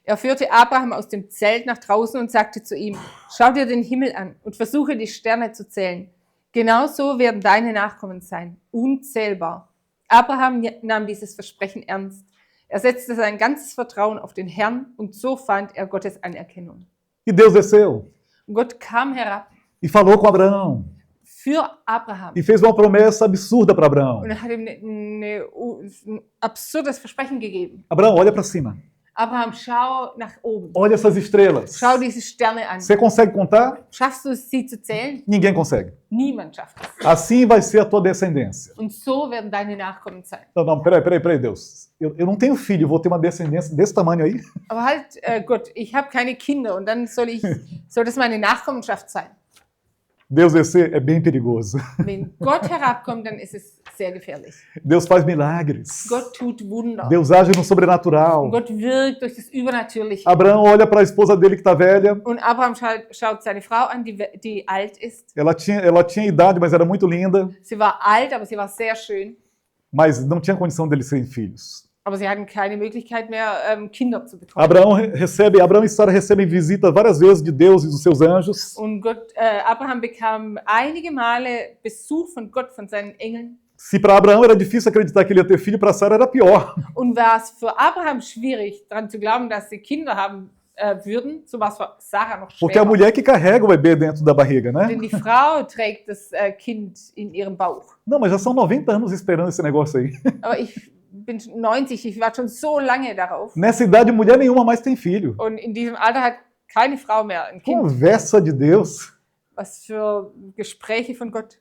Er führte Abraham aus dem Zelt nach draußen und sagte zu ihm: Schau dir den Himmel an und versuche die Sterne zu zählen. Genauso werden deine Nachkommen sein, unzählbar. Abraham nahm dieses Versprechen ernst. Er setzte sein ganzes Vertrauen auf den Herrn und so fand er Gottes Anerkennung. E Deus desceu Und Gott kam herab e falou com Abraão für Abraham e fez uma promessa absurda para Abraão. und er hat ihm ein absurdes Versprechen gegeben. Abraão, olha para cima. Abraham, schau nach oben. Olha essas estrelas. Schau diese Sterne an. Você consegue contar? Schaffst du es, sie zu zählen? Ninguém consegue. Niemand schafft es. Assim vai ser a tua descendência. Und so werden deine Nachkommen sein. Não, peraí, Deus. Eu não tenho filho, vou ter uma descendência desse tamanho aí? Aber halt, Gott, ich habe keine Kinder und dann soll das meine Nachkommenschaft sein. Deus descer é bem perigoso. Wenn Gott herabkommt, dann ist es sehr gefährlich. Deus faz milagres. Gott tut Wunder. Deus age no sobrenatural. Und Gott wirkt durch das Übernatürliche. Abraão olha para a esposa dele que está velha. Und Abraham schaut seine Frau an, die alt ist. Ela tinha idade, mas era muito linda. Sie war alt, aber sie war sehr schön. Mas não tinha condição deles serem filhos. Aber sie hatten keine Möglichkeit mehr, Kinder zu bekommen. Abraão e Sara recebem visitas várias vezes de Deus e dos seus anjos. Und Abraham bekam einige Male Besuch von Gott, von seinen Engeln. Se para Abraão era difícil acreditar que ele ia ter filho, para Sara era pior. Und war es für Abraham schwierig, daran zu glauben, dass sie Kinder haben würden, so war es für Sarah noch Porque é a schwerer. mulher que carrega o bebê dentro da barriga, né? Denn die Frau trägt das Kind in ihrem Bauch. Não, mas já são 90 anos esperando esse negócio aí. Aber ich bin 90, ich warte schon so lange darauf. Nessa idade, mulher nenhuma mais tem filho. Und in diesem Alter hat keine Frau mehr ein Kind. Conversa de Deus. Was für Gespräche von Gott.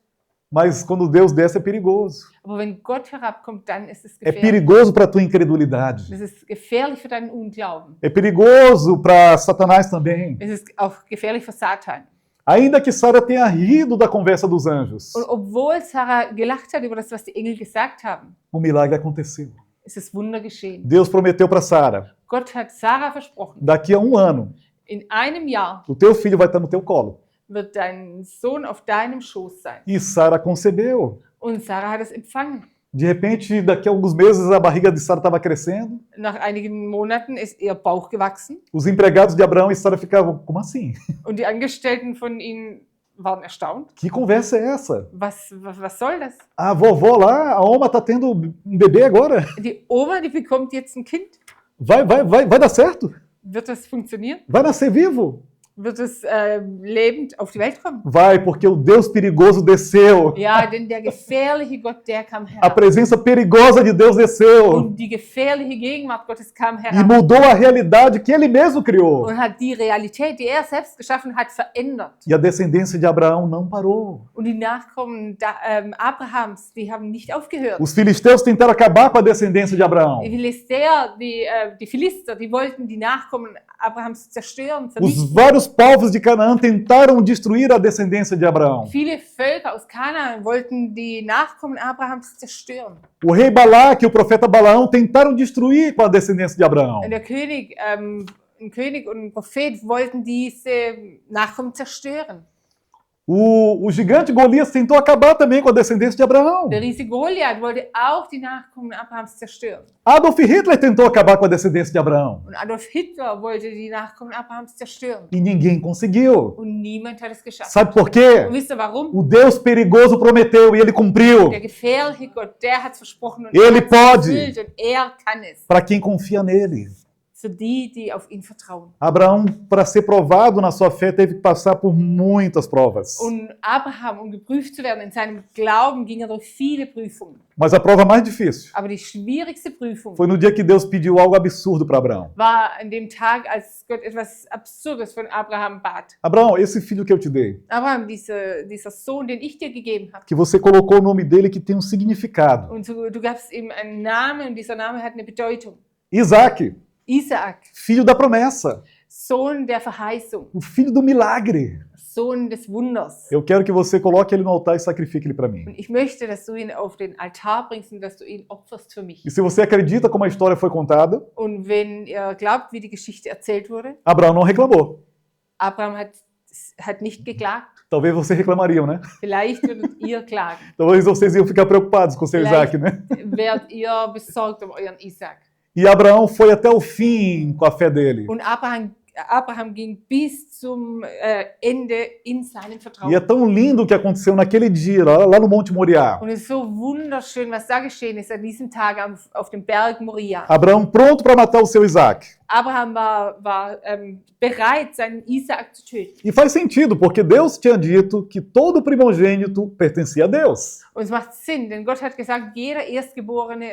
Mas quando Deus desce é perigoso. Aber wenn Gott herabkommt, dann ist es É gefährlich. perigoso para a tua incredulidade. Es ist gefährlich für deinen Unglauben. É perigoso para Satanás também. Es ist auch gefährlich für Satan. Ainda que Sara tenha rido da conversa dos anjos, Und obwohl Sarah gelacht hat über das, was die Engel gesagt haben, o milagre aconteceu. ist das Wunder geschehen. Deus prometeu para Sara: Gott hat Sarah versprochen, daqui a 1 ano, in einem Jahr o teu filho vai estar no teu colo. wird dein Sohn auf deinem Schoß sein. E Sara concebeu. Und Sarah hat es empfangen. De repente, daqui a alguns meses, a barriga de Sara estava crescendo. Nach einigen Monaten ist ihr Bauch gewachsen Os empregados de Abraão e Sara ficavam: como assim? und die Angestellten von ihnen waren erstaunt. Que conversa é essa? Was soll das? A vovó lá, a Oma, está tendo um bebê agora. Die Oma, die bekommt jetzt ein Kind. Vai dar certo? Wird das funktionieren? Vai nascer vivo? Wird es lebend auf die Welt kommen? Vai, porque o Deus perigoso desceu. Ja, denn der gefährliche Gott, der kam A herab. presença perigosa de Deus desceu Und die gefährliche Gegenwart Gottes kam e herab mudou a realidade que ele mesmo criou. und hat die Realität, die er selbst geschaffen hat, verändert. E a descendência de Abraão não parou. Und die Nachkommen Abrahams, die haben nicht aufgehört. Os filisteus tentaram acabar com a descendência de Abraão. Die Philister, die wollten die Nachkommen Abrahams zerstören, Os vernichten. vários Vários povos de Canaã tentaram destruir a descendência de Abraão. Viele Völker aus Kanaan wollten die Nachkommen Abrahams zerstören. O rei Balaque e o profeta Balaão tentaram destruir com a descendência de Abraão. Und ein König und ein Prophet wollten diese Nachkommen zerstören. O gigante Golias tentou acabar também com a descendência de Abraão. Der riesige Goliath wollte auch die Nachkommen Abrahams zerstören. Adolf Hitler tentou acabar com a descendência de Abraão. Und Adolf Hitler wollte die Nachkommen Abrahams zerstören. E ninguém conseguiu. Und niemand hat es geschafft. Sabe por quê? Und wisst ihr warum? O Deus perigoso prometeu e ele cumpriu. Der gefährliche Gott, der hat es versprochen und Ele hat's pode. erfüllt und kann es. Para quem confia nele. Für die, die auf ihn vertrauen. Abraão, para ser provado na sua fé, teve que passar por muitas provas. Und Abraham, um geprüft zu werden in seinem Glauben, ging er durch viele Prüfungen. Mas a prova mais difícil Aber die schwierigste Prüfung foi no dia que Deus pediu algo absurdo para Abraão. war an dem Tag, als Gott etwas Absurdes von Abraham bat. Abraão, esse filho que eu te dei, Abraham, dieser Sohn, den ich dir gegeben habe, que você colocou o nome dele que tem um significado. und du gabst ihm einen Namen und dieser Name hat eine Bedeutung. Isaac, Isaac, filho da promessa, Sohn der Verheißung, o filho do milagre. Sohn des Wunders. Eu quero que você coloque ele no altar e sacrifique ele para mim. Und ich möchte, dass du ihn auf den Altar bringst und dass du ihn opferst für mich. E se você acredita como a história foi contada, Und wenn ihr glaubt, wie die Geschichte erzählt wurde, Abraão não reclamou. Abraham hat nicht geklagt. Talvez vocês reclamariam, né? Vielleicht würdet ihr klagen. Talvez vocês iam ficar preocupados com seu Vielleicht Isaac, né? wärt ihr besorgt um euren Isaac. E Abraão foi até o fim com a fé dele. Und Abraham ging bis zum Ende in seinem Vertrauen. E é tão lindo o que aconteceu naquele dia, lá no Monte Moriá. Und es ist so wunderschön, was da geschehen ist an diesem Tag auf dem Berg Moria. Abraão pronto para matar o seu Isaac. Abraham war bereit, seinen Isaac zu töten. E faz sentido, porque Deus tinha dito que todo primogênito pertencia a Deus. Und es macht Sinn, denn Gott hat gesagt, jeder Erstgeborene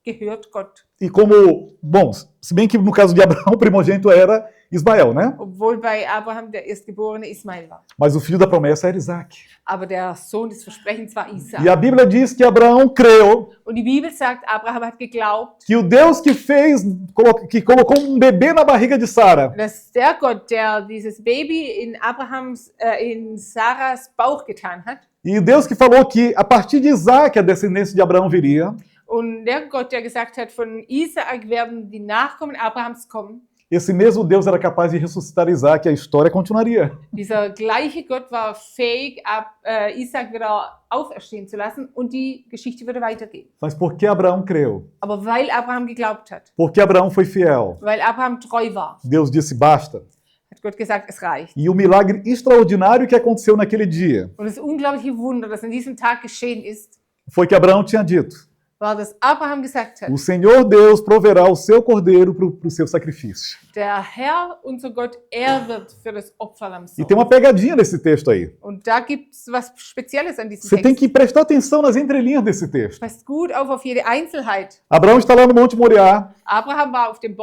gehört Gott. E como, bom, se bem que no caso de Abraão o primogênito era Ismael, né? Obwohl bei Abraham der Erstgeborene Ismael war. Mas o filho da promessa era Isaac. Aber der Sohn des Versprechens war Isaac. E a Bíblia diz que Abraão creu Und die Bibel sagt, Abraham hat geglaubt, que o Deus que colocou um bebê na barriga de Sara, dass der Gott, der dieses Baby in Sarahs Bauch getan hat, e o Deus que falou que a partir de Isaac a descendência de Abraão viria, und der Gott, der gesagt hat, von Isaak werden die Nachkommen Abrahams kommen, esse mesmo Deus era capaz de ressuscitar Isaac e a história continuaria. dieser gleiche Gott war fähig, Isaak wieder auferstehen zu lassen und die Geschichte würde weitergehen. Mas porque Abraão creu, Aber weil Abraham geglaubt hat, porque Abraão foi fiel, weil Abraham treu war, Deus disse basta. hat Gott gesagt, es reicht. E o milagre extraordinário que aconteceu naquele dia Und das unglaubliche Wunder, das an diesem Tag geschehen ist, foi que Abraão tinha dito: war, dass Abraham gesagt hat, o Senhor Deus proverá o seu cordeiro para o seu sacrifício. der Herr, unser Gott, wird für das Opferlamm E tem uma sorgen. pegadinha nesse texto aí. Und da gibt es was Spezielles an diesem Você tem Text. que prestar atenção nas entrelinhas desse texto. Passt gut auf jede Einzelheit. Abraão está lá no Monte Moriá, Abraham war auf dem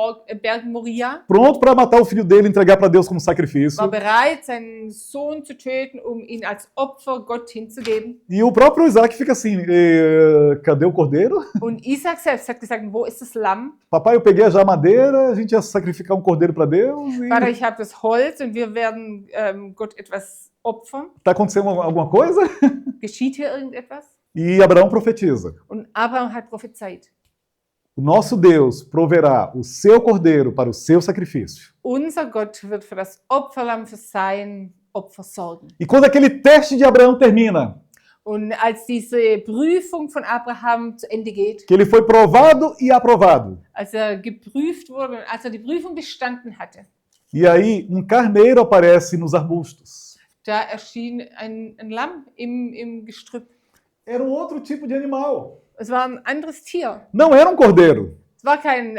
Berg Moria, pronto para matar o filho dele e entregar para Deus como sacrifício. war bereit, seinen Sohn zu töten, um ihn als Opfer Gott hinzugeben. E o próprio Isaac fica assim: cadê o cordeiro? Und Isaac selbst hat gesagt, wo ist das Lamm? Papai, eu peguei já a madeira, a gente ia sacrificar um cordeiro para Deus. E Vater, ich habe das Holz und wir werden Gott etwas opfern. está acontecendo alguma coisa? Geschieht hier irgendetwas? E Abraão profetiza: Und Abraham hat prophezeit. o nosso Deus proverá o seu cordeiro para o seu sacrifício. Unser Gott wird für das Opferlamm, für sein Opfer sorgen. E quando aquele teste de Abraão termina, Und als diese Prüfung von Abraham zu Ende geht, que ele foi provado e aprovado, als geprüft wurde und als die Prüfung bestanden hatte, e aí carneiro aparece nos arbustos. da erschien ein Lamm im Gestrüpp. Era outro tipo de animal. Es war ein anderes Tier. Não era cordeiro, Es war kein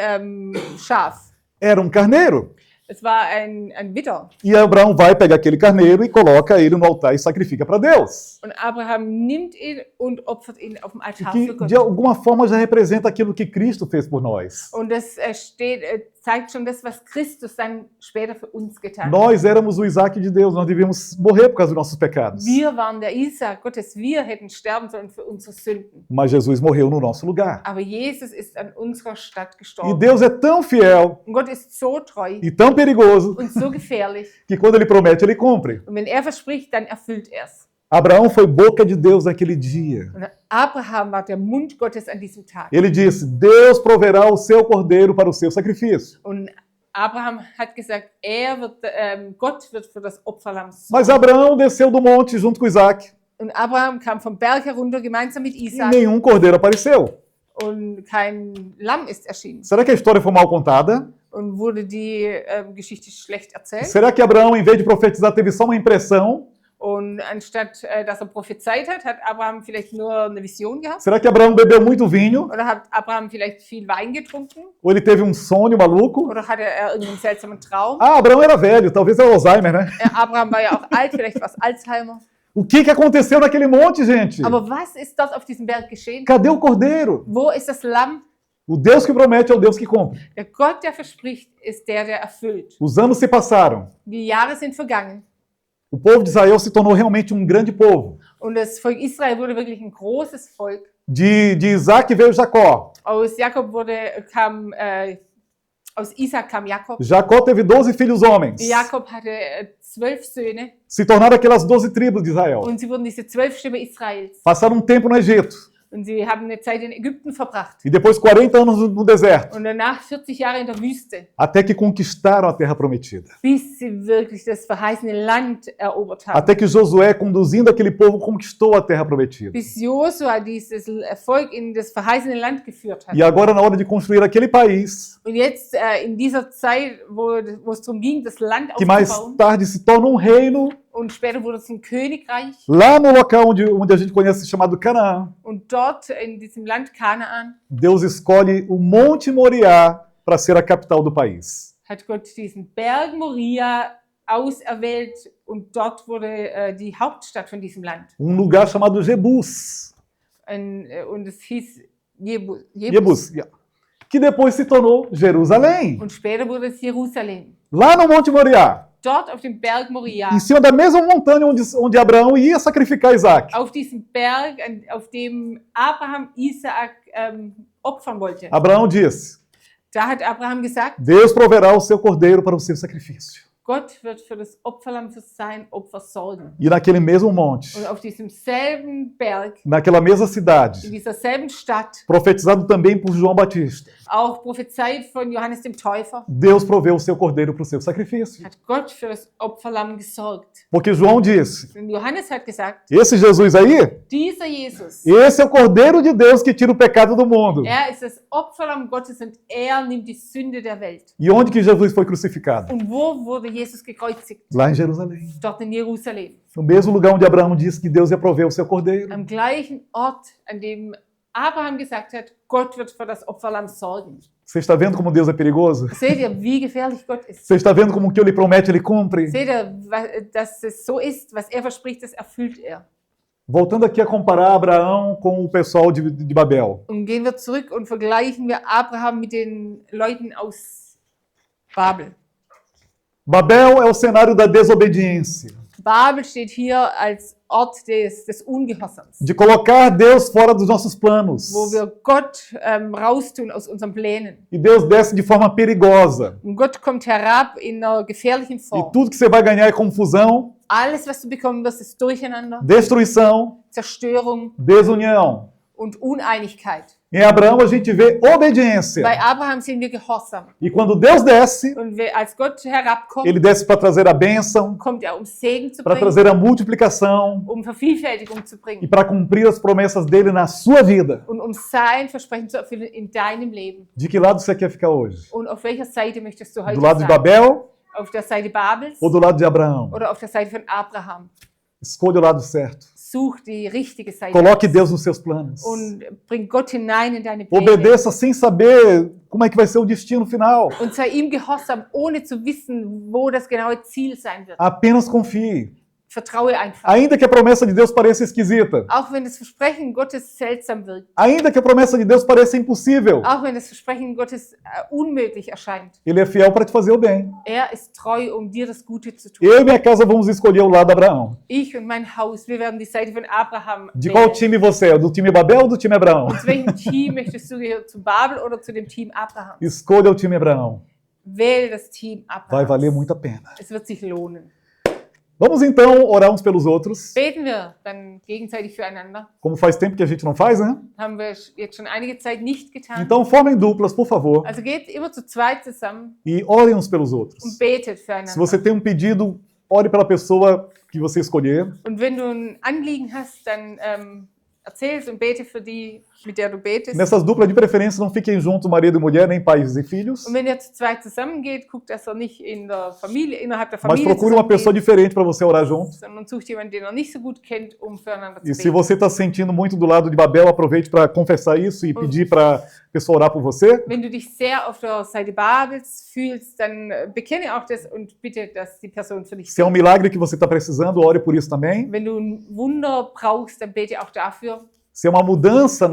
Schaf. era carneiro. Es war ein Widder. E Abraão vai pegar aquele carneiro e coloca ele no altar e sacrifica para Deus. Und Abraham nimmt ihn und opfert ihn auf dem E Altar que für Gott. de alguma forma já representa aquilo que Cristo fez por nós. Und das zeigt schon das, was Christus dann später für uns getan hat. Nós éramos o Isaac de Deus, nós devíamos morrer por causa dos nossos pecados. Wir waren der Isaac Gottes, wir hätten sterben sollen für unsere Sünden. Mas Jesus morreu no nosso lugar. Aber Jesus ist an unserer Stadt E gestorben. Deus é tão fiel Und Gott ist so treu e tão perigoso und so gefährlich. que quando ele promete, ele cumpre. Und wenn er verspricht, dann erfüllt er es. Abraão foi boca de Deus naquele dia. Und Abraham war der Mund Gottes an diesem Tag. Ele disse: Deus proverá o seu cordeiro para o seu sacrifício. Und Abraham hat gesagt, Gott wird für das Opferlamm sorgen. Mas Abraão desceu do monte junto com Isaac Und Abraham kam vom Berg herunter gemeinsam mit e Isaac nenhum cordeiro apareceu. und kein Lamm ist erschienen. Será que a história foi mal contada? Und wurde die Geschichte schlecht erzählt. Será que Abraão, em vez de profetizar, teve só uma impressão? Und anstatt dass prophezeit hat, hat Abraham vielleicht nur eine Vision gehabt. Será que Abraão bebeu muito vinho? Oder hat Abraham vielleicht viel Wein getrunken? Ou ele teve um sonho maluco? Oder hatte er irgendeinen seltsamen Traum? Ah, Abraão era velho, talvez era Alzheimer, né? Abraham war ja auch alt, vielleicht war es Alzheimer. O que aconteceu naquele monte, gente? Aber was ist dort auf diesem Berg geschehen? Cadê o cordeiro? Wo ist das Lamm? O Deus que promete é o Deus que cumpre. Der Gott, der verspricht, ist der, der erfüllt. Os anos se passaram. Die Jahre sind vergangen. O povo de Israel se tornou realmente um grande povo. Und das Volk Israel wurde wirklich ein großes Volk. De Isaac veio Jacó. Aus Isaac kam Jakob. Jacó teve 12 filhos homens. Jakob hatte 12 Söhne Se tornaram aquelas 12 tribos de Israel. und sie wurden diese 12 Stämme Israels. Passaram um tempo no Egito. Und sie haben eine Zeit in Ägypten verbracht. E depois 40 anos no deserto. Und danach 40 Jahre in der Wüste, Até que conquistaram a terra prometida. bis sie wirklich das verheißene Land erobert haben. Até que Josué, conduzindo aquele povo, conquistou a terra prometida. Bis Josua dieses Volk in das verheißene Land geführt hat. E agora, na hora de construir aquele país, Und jetzt in dieser Zeit, wo es darum ging, das Land que mais aufzubauen, tarde se torna um reino, und später wurde es ein Königreich, lá no local onde a gente conhece chamado Canaã, und dort in diesem Land Kanaan Deus escolhe o Monte Moriá para ser a capital do país. hat Gott diesen Berg Moria auserwählt und dort wurde die Hauptstadt von diesem Land. Lugar chamado Jebus. Und es hieß Jebus. Jebus, yeah. Que depois se tornou Jerusalém. Und später wurde es Jerusalem. Lá no Monte Moriá, Dort auf dem Berg Moria, em cima da mesma montanha onde Abraão ia sacrificar Isaac. auf diesem Berg, auf dem Abraham Isaak opfern wollte. Abraão disse: Da hat Abraham gesagt, Deus proverá o seu cordeiro para o seu sacrifício. Gott wird für das Opferlamm für sein Opfer sorgen. E naquele mesmo monte, Und auf diesem selben Berg, naquela mesma in cidade, dieser selben Stadt, profetizado também por João Batista, auch prophezeit von Johannes dem Täufer, Deus proveu o seu cordeiro para o seu sacrifício. hat Gott für das Opferlamm gesorgt. Porque João disse: Und Johannes hat gesagt, esse Jesus aí, dieser Jesus, esse é o cordeiro de Deus que tira o pecado do mundo. er ist das Opferlamm Gottes und er nimmt die Sünde der Welt. E onde que Jesus foi crucificado? Und wo wurde Jesus gekreuzigt? Lá em Jerusalém. Dort in Jerusalem. No mesmo lugar onde Abraão disse que Deus ia prover o seu cordeiro. Am gleichen Ort, an dem Abraham gesagt hat, Gott wird für das Opferlamm sorgen. Você está vendo como Deus é perigoso? Seht ihr, wie gefährlich Gott ist? Você está vendo como o que ele promete, ele cumpre? Seht ihr, dass es so ist, was er verspricht, das erfüllt er. Voltando aqui a comparar Abraão com o pessoal de Babel. Und gehen wir zurück und vergleichen wir Abraham mit den Leuten aus Babel. Babel é o cenário da desobediência, Babel steht hier als Ort des Ungehorsams, de colocar Deus fora dos nossos planos. wo wir Gott raustun aus unseren Plänen. E Deus desce de forma perigosa. Und Gott kommt herab in einer gefährlichen E Form. tudo que você vai ganhar é confusão, Alles, was du bekommen wirst, ist Durcheinander, destruição, Zerstörung desunião. und Uneinigkeit. Em Abraão a gente vê obediência. Bei Abraham sehen wir Gehorsam. E quando Deus desce, Und als Gott herabkommt, ele desce para trazer a bênção, kommt er, um Segen zu para bringen, trazer a multiplicação um Vervielfältigung zu e bringen para cumprir as promessas dele na sua vida. und um sein Versprechen zu erfüllen in deinem Leben. De que lado você quer ficar hoje? Und auf welcher Seite möchtest du heute Do lado de sein? Babel Auf der Seite Babels ou do lado de Abraão? oder auf der Seite von Abraham? Escolha o lado certo. Such die richtige Seite Coloque aus Deus nos seus planos. und bring Gott hinein in deine Pläne. Obedeça sem saber como é que vai ser o destino final. Und sei ihm gehorsam, ohne zu wissen, wo das genaue Ziel sein wird. Apenas confie. Vertraue einfach. Ainda que a promessa de Deus pareça esquisita. Auch wenn das Versprechen Gottes seltsam wirkt. Ainda que a promessa de Deus pareça impossível. Auch wenn das Versprechen Gottes unmöglich erscheint. Ele é fiel para te fazer o bem. Er ist treu, um dir das Gute zu tun. Eu e minha casa vamos escolher o lado de Abraão. Ich und mein Haus, wir werden die Seite von Abraham De qual wählen. time você é? Do time Babel ou do time Abraão? Zu welchem Team möchtest du gehören? Zu Babel oder zu dem Team Abraham? Escolha o time Abraão. Wähle das Team Vai valer Abraham. muito a pena. Es wird sich lohnen. Vamos então orar uns pelos outros. Beten wir dann gegenseitig füreinander. Como faz tempo que a gente não faz, né? Haben wir jetzt schon einige Zeit nicht getan. Então formem duplas, por favor. Also geht immer zu zweit zusammen E orem uns pelos outros. und betet Se füreinander. você tem um pedido, ore pela pessoa que você escolher. Und wenn du ein Anliegen hast, dann erzähl's und bete für die, mit der du betest. Nessas duplas, de preferência, não fiquem juntos marido e mulher, nem pais e filhos. Und wenn ihr zu zweit zusammengeht, guckt, dass er nicht in der Familie, innerhalb der Mas Familie procure uma pessoa zusammengeht, diferente para você orar junto. sondern sucht jemanden, den er nicht so gut kennt, um füreinander zu E se beten. você está sentindo muito do lado de Babel, aproveite para confessar isso e pedir para a pessoa orar por você. Wenn du dich sehr auf der Seite Babels fühlst, dann bekenne auch das und bitte, dass die Person für dich Se é um betet. milagre que você está precisando, ore por isso também. Wenn du ein Wunder brauchst, dann bete auch dafür. Se é uma mudança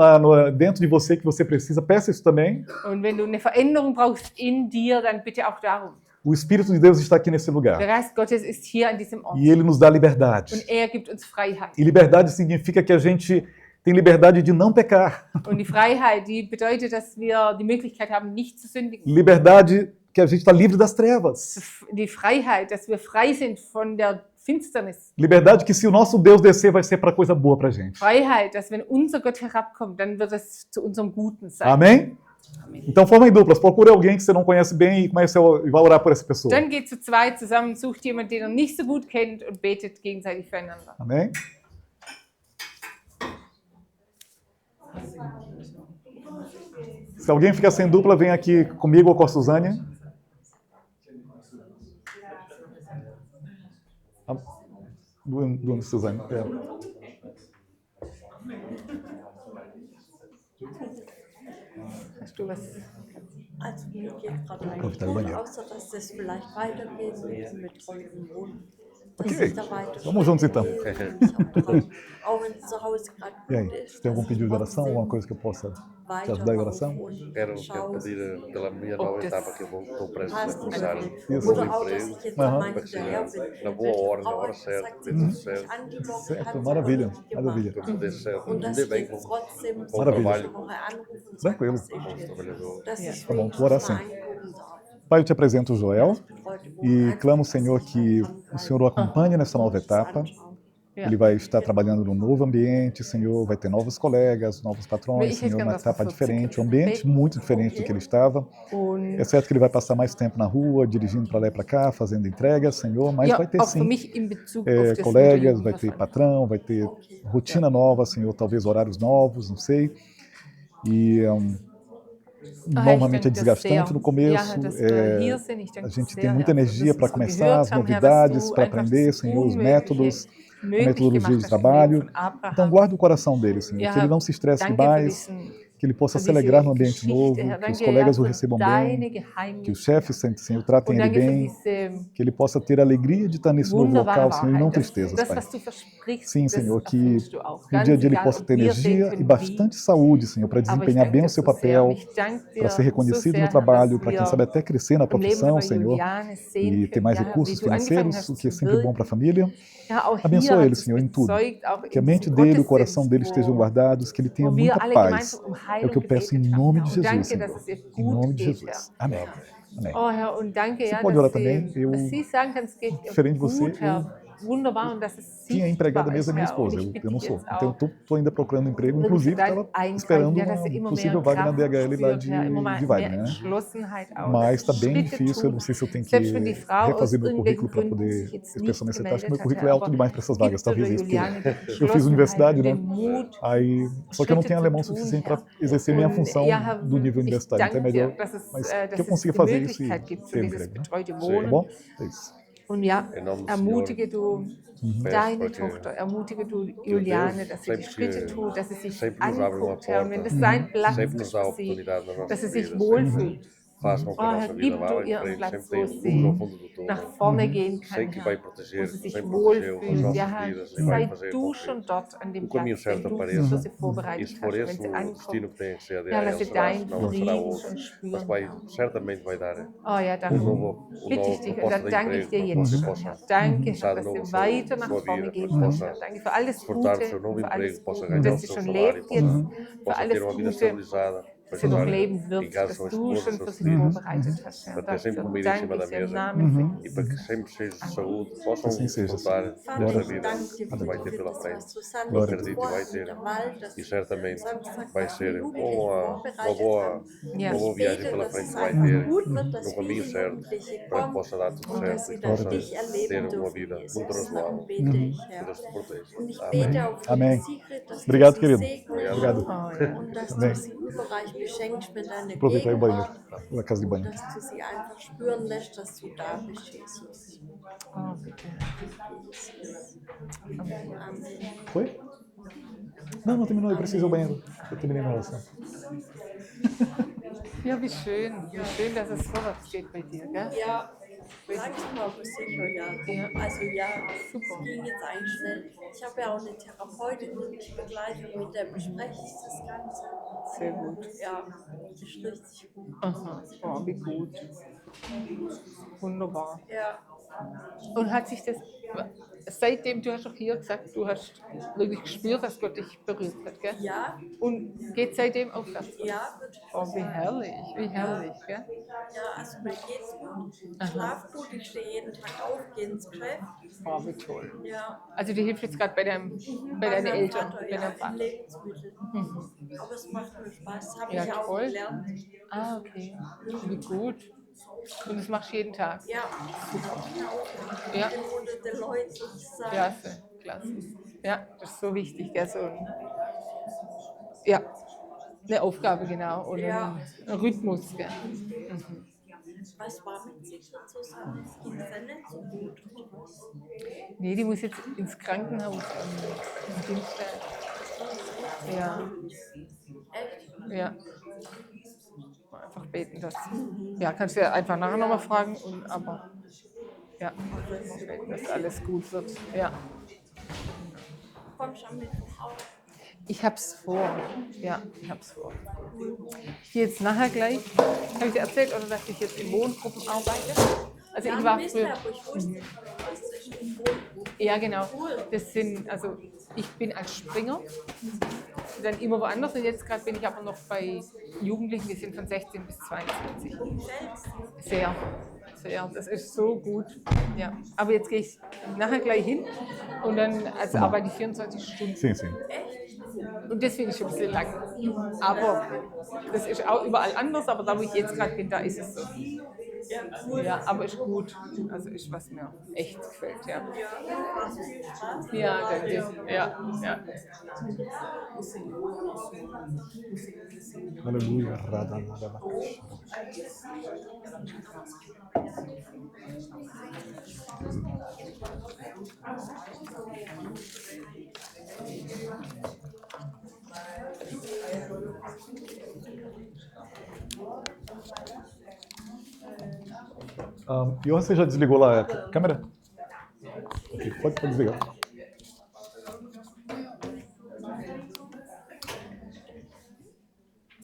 dentro de você que você precisa, peça isso também. Und wenn du eine Veränderung brauchst in dir, dann bitte auch darum. O Espírito de Deus está aqui nesse Der lugar. Geist Gottes ist hier an diesem Ort. E Ele nos dá liberdade. Und er gibt uns Freiheit. E liberdade significa que a gente tem liberdade de não pecar. Und die Freiheit, die bedeutet, dass wir die Möglichkeit haben, nicht zu sündigen. Liberdade que a gente está livre das trevas. Die Freiheit, dass wir frei sind von der Finsternis. Liberdade que se o nosso Deus descer, vai ser para coisa boa para gente. Freiheit, dass wenn unser Gott herabkommt, dann wird es zu unserem Guten sein. Amém? Então formem duplas. Procure alguém que você não conhece bem e vai orar por essa pessoa. Dann geht zu zweit zusammen, sucht jemanden, den er nicht so gut kennt und betet gegenseitig füreinander. Amém? Se alguém ficar sem dupla, vem aqui comigo ou com a Suzane. Do Suzane. Hast du was? Also mir geht gerade Komm, ich da über eigentlich dir. außer dass das vielleicht weitergehen wird mit treuem Wohnen. Dass Ok, ich da weiter vamos juntos então. Auch wenn es zu Hause gerade E aí, gut ist. você tem algum dass ich pedido de oração, trotzdem alguma coisa que eu possa te weiter ajudar em oração? und Quero schaue, pedir pela minha nova etapa que eu estou prestes a passt começar. Isso. Oder auch, dass ich jetzt Aha. an meinen Para que hinterher seja bin. na boa hora, na hora certa, dê tudo certo, Certo, maravilha, maravilha. para tudo der certo. Und dass Ainda ich bem jetzt com trotzdem bom Maravilha. trabalho, vorher anrufen und Tranquilo. sagen, was bons ich will. trabalhadores. Dass ich Tá bom, wenigstens vou orar mal sim. reingucken darf. Pai, eu te apresento o Joel Heute e Morgen clamo, einfach, Senhor, dass que ich o Senhor o acompanhe nessa nova etapa. Ja. Ele vai estar trabalhando num novo ambiente, Senhor, vai ter novos colegas, novos patrões, Ich hätte Senhor, gern, uma dass du etapa 40 diferente, um ambiente beten. muito diferente do que ele estava. Und É certo que ele vai passar mais tempo na rua, dirigindo para lá e para cá, fazendo entregas, Senhor, mas ja, vai ter auch für sim mich in Bezug auf das colegas, vai Unternehmen, ter was patrão, vai ter rotina nova, Senhor, talvez horários novos, não sei. E normalmente é desgastante no começo. A gente tem muita energia para começar as novidades, para aprender, Senhor, os métodos, a metodologia de trabalho. Então guarda o coração dele, Senhor, que ele não se estresse demais, que ele possa se alegrar no ambiente novo, que os colegas o recebam bem, que os chefes, Senhor, tratem ele bem, que ele possa ter a alegria de estar nesse novo local, Senhor, e não tristezas, Pai. Sim, Senhor, que no dia a dia ele possa ter energia e bastante saúde, Senhor, para desempenhar bem o seu papel, para ser reconhecido no trabalho, para quem sabe até crescer na profissão, Senhor, e ter mais recursos financeiros, o que é sempre bom para a família. Abençoa ele, Senhor, em tudo. Que a mente dele e o coração dele estejam guardados, que ele tenha muita paz. É o que eu peço em nome de Jesus, Senhor. Em nome de Jesus. Amém. Amém. Oh Herr, und danke, Você ja, pode orar dass também. Eu, dass Sie sagen können, es geht diferente de você, gut, Herr. Wunderbar, und dass es tinha empregada sichtbar mesmo a minha ist, Herr. Und esposa, ich bitte eu não dich sou. jetzt Então auch, eu estou ainda procurando emprego, wirklich inclusive dein estava Eingreifen, esperando ja, dass uma er immer possível mehr vaga na Kraft DHL lá spürt, Herr, immer mal de mehr Wagner, né? Entschlossenheit auch, Mas está dass bem Schritte difícil, eu tut. não sei se eu tenho que Selbst wenn die Frau refazer aus meu currículo para irgendwelchen Gründen poder sich jetzt as pessoas me nicht aceitarem. Acho que meu gemeldet currículo é hat, alto aber demais para essas vagas, gib talvez é der isso. Porque Juliane die eu fiz universidade, né? den Mut, Aí, só que eu não tenho alemão suficiente para exercer minha função ja, Herr, do nível ich universitário. Então é danke melhor dir, dass es, mas dass que eu es consiga die fazer isso e Möglichkeit gibt für ter dieses emprego, né? betreute Tá Wohnen. bom? É isso. Und ja, Em nome do ermutige Senhor, du deine Tochter, ermutige du Juliane, dass sie die Schritte tut, dass sie sich sempre nos abre uma anguckt, Herr, und wenn porta, das sein Platz sempre ist nos dá für sie, oportunidade nas dass sie nossas sich vidas. wohlfühlt. faz com que a nossa vida gib vá du lá em ihr frente, einen Platz, sempre wo tem sie no fundo do túnel. nach vorne gehen Sei kann, que vai Herr, wo proteger, sie sich sempre protegeu as wohlfühlt. nossas Ja, Herr, vidas e vai sei fazer du com schon que dort an dem o caminho Platz, certo den du apareça. für sie E vorbereitet se hast. for Wenn esse sie o ankommen, destino que tem que ser ja, dele, lass ele sie será, deinen não será Frieden outro. schon Mas spüren, vai, Herr. certamente vai dar Oh ja, um darum novo, bitte ich dich und proposta dann de danke ich emprego dir para que jetzt você schon, possa Herr. Danke, Herr, começar de dass novo sie weiter a nach sua vorne vida, para gehen que kann, possa Herr. Danke für alles desfrutar do Gute, seu novo für alles emprego, possa Gute, ganhar o dass sie seu schon salário, lebt jetzt, für possa alles ter uma vida Gute, estabilizada, para dass sie noch estar leben em wird, casa dass com a du esposa, schon os für seus sie filhos, vorbereitet hast, Herr. para ter sempre Dafür comida em cima danke da ich dir im mesa Namen von e para que Jesus. sempre cheios de saúde possam Assim seja, desfrutar Vater, dessa ich vida danke dir que für vai ter pela das, frente. was Susanne Glória a Acredito vor e vai mit ter. der Wahl, dass E certamente Samstag, vai was die ser Jugendlichen uma vorbereitet boa, haben. Ja. uma boa Ich viagem bete, pela dass frente es que vai einfach ter gut wird, no dass caminho viele certo Jugendliche para que kommen possa dar tudo und dass certo e sie que dann possa dich ter erleben uma dürfen, vida muito Jesus. razoável. Darum bete ich, Que Herr. Deus te proteja. Und ich Amém. bete auch für Amém. die Sigrid, dass Obrigado, du sie querido. segnest Obrigado. Oh ja. und dass Amém. du sie überreich beschenkst mit deiner Aproveitar o banheiro, Gegenwart a casa de und banho. dass du sie einfach spüren lässt, dass du da bist, Jesus. Oh, bitte. Jesus. Amen. Amen. Foi? Não, não terminou, eu preciso ir ao banheiro. Eu terminei minha oração. Ja, wie schön, dass es vorwärts geht bei dir, gell? Ja, langsam aber sicher, ja. Ja. Also ja, Super. es ging jetzt eigentlich schnell. Ich habe ja auch eine Therapeutin, die mich begleitet, mit der bespreche ich das Ganze. Sehr gut. Ja, ist richtig gut. Aha, oh, wie gut. Wunderbar. Ja, Und hat sich das, seitdem, du hast auch hier gesagt, du hast wirklich gespürt, dass Gott dich berührt hat, gell? ja, Und geht seitdem aufwärts? ja, würde ich Oh, wie sagen. herrlich, gell? Ja, also mir geht's gut. Ich schlafe gut, ich stehe jeden Tag auf, gehe ins Geschäft. Oh, wie toll. Ja, Also du hilfst jetzt gerade bei deinen meinem Eltern, Vater, bei ja, deinem in Vater. Lebensmitteln. Aber es macht mir Spaß, das habe Ja, ich auch toll. gelernt. Ah, okay. Wie gut. Und das machst du jeden Tag? Ja, Ja. unter den Leuten sozusagen. Klasse, klasse. Ja, das ist so wichtig, gell? So ein, ja, eine Aufgabe, genau. Und Ja. ein Rhythmus, gell? Was war mit sich sozusagen? Es ging ja nicht so gut. Nee, die muss jetzt ins Krankenhaus am Dienstag. Ja, Echt? ja. Mal einfach beten, dass. Ja, kannst du ja einfach nachher nochmal fragen, aber ja, mal beten, dass alles gut wird. Ja. Komm schon mit auf. Ich hab's vor. Ja, ich hab's vor. Ich gehe jetzt nachher gleich. Habe ich dir erzählt, oder dass ich jetzt in Wohngruppen arbeite? Also ich war früher. Aber ich wusste nicht, was ist in Wohngruppe. Ja, genau. Das sind, also ich bin als Springer, dann immer woanders und jetzt gerade bin ich aber noch bei Jugendlichen, die sind von 16 bis 22. Sehr, sehr. Das ist so gut. Ja. Aber jetzt gehe ich nachher gleich hin und dann also arbeite ich 24 Stunden. Sim, sim. Und das finde ich schon ein bisschen lang. Aber das ist auch überall anders, aber da wo ich jetzt gerade bin, da ist es so. Ja, aber ist gut. Also ist, was mir echt gefällt, ja. Ja, danke. Ja, ja. Aleluia. Radalaba. Johan, você já desligou lá a câmera? Ok, pode desligar.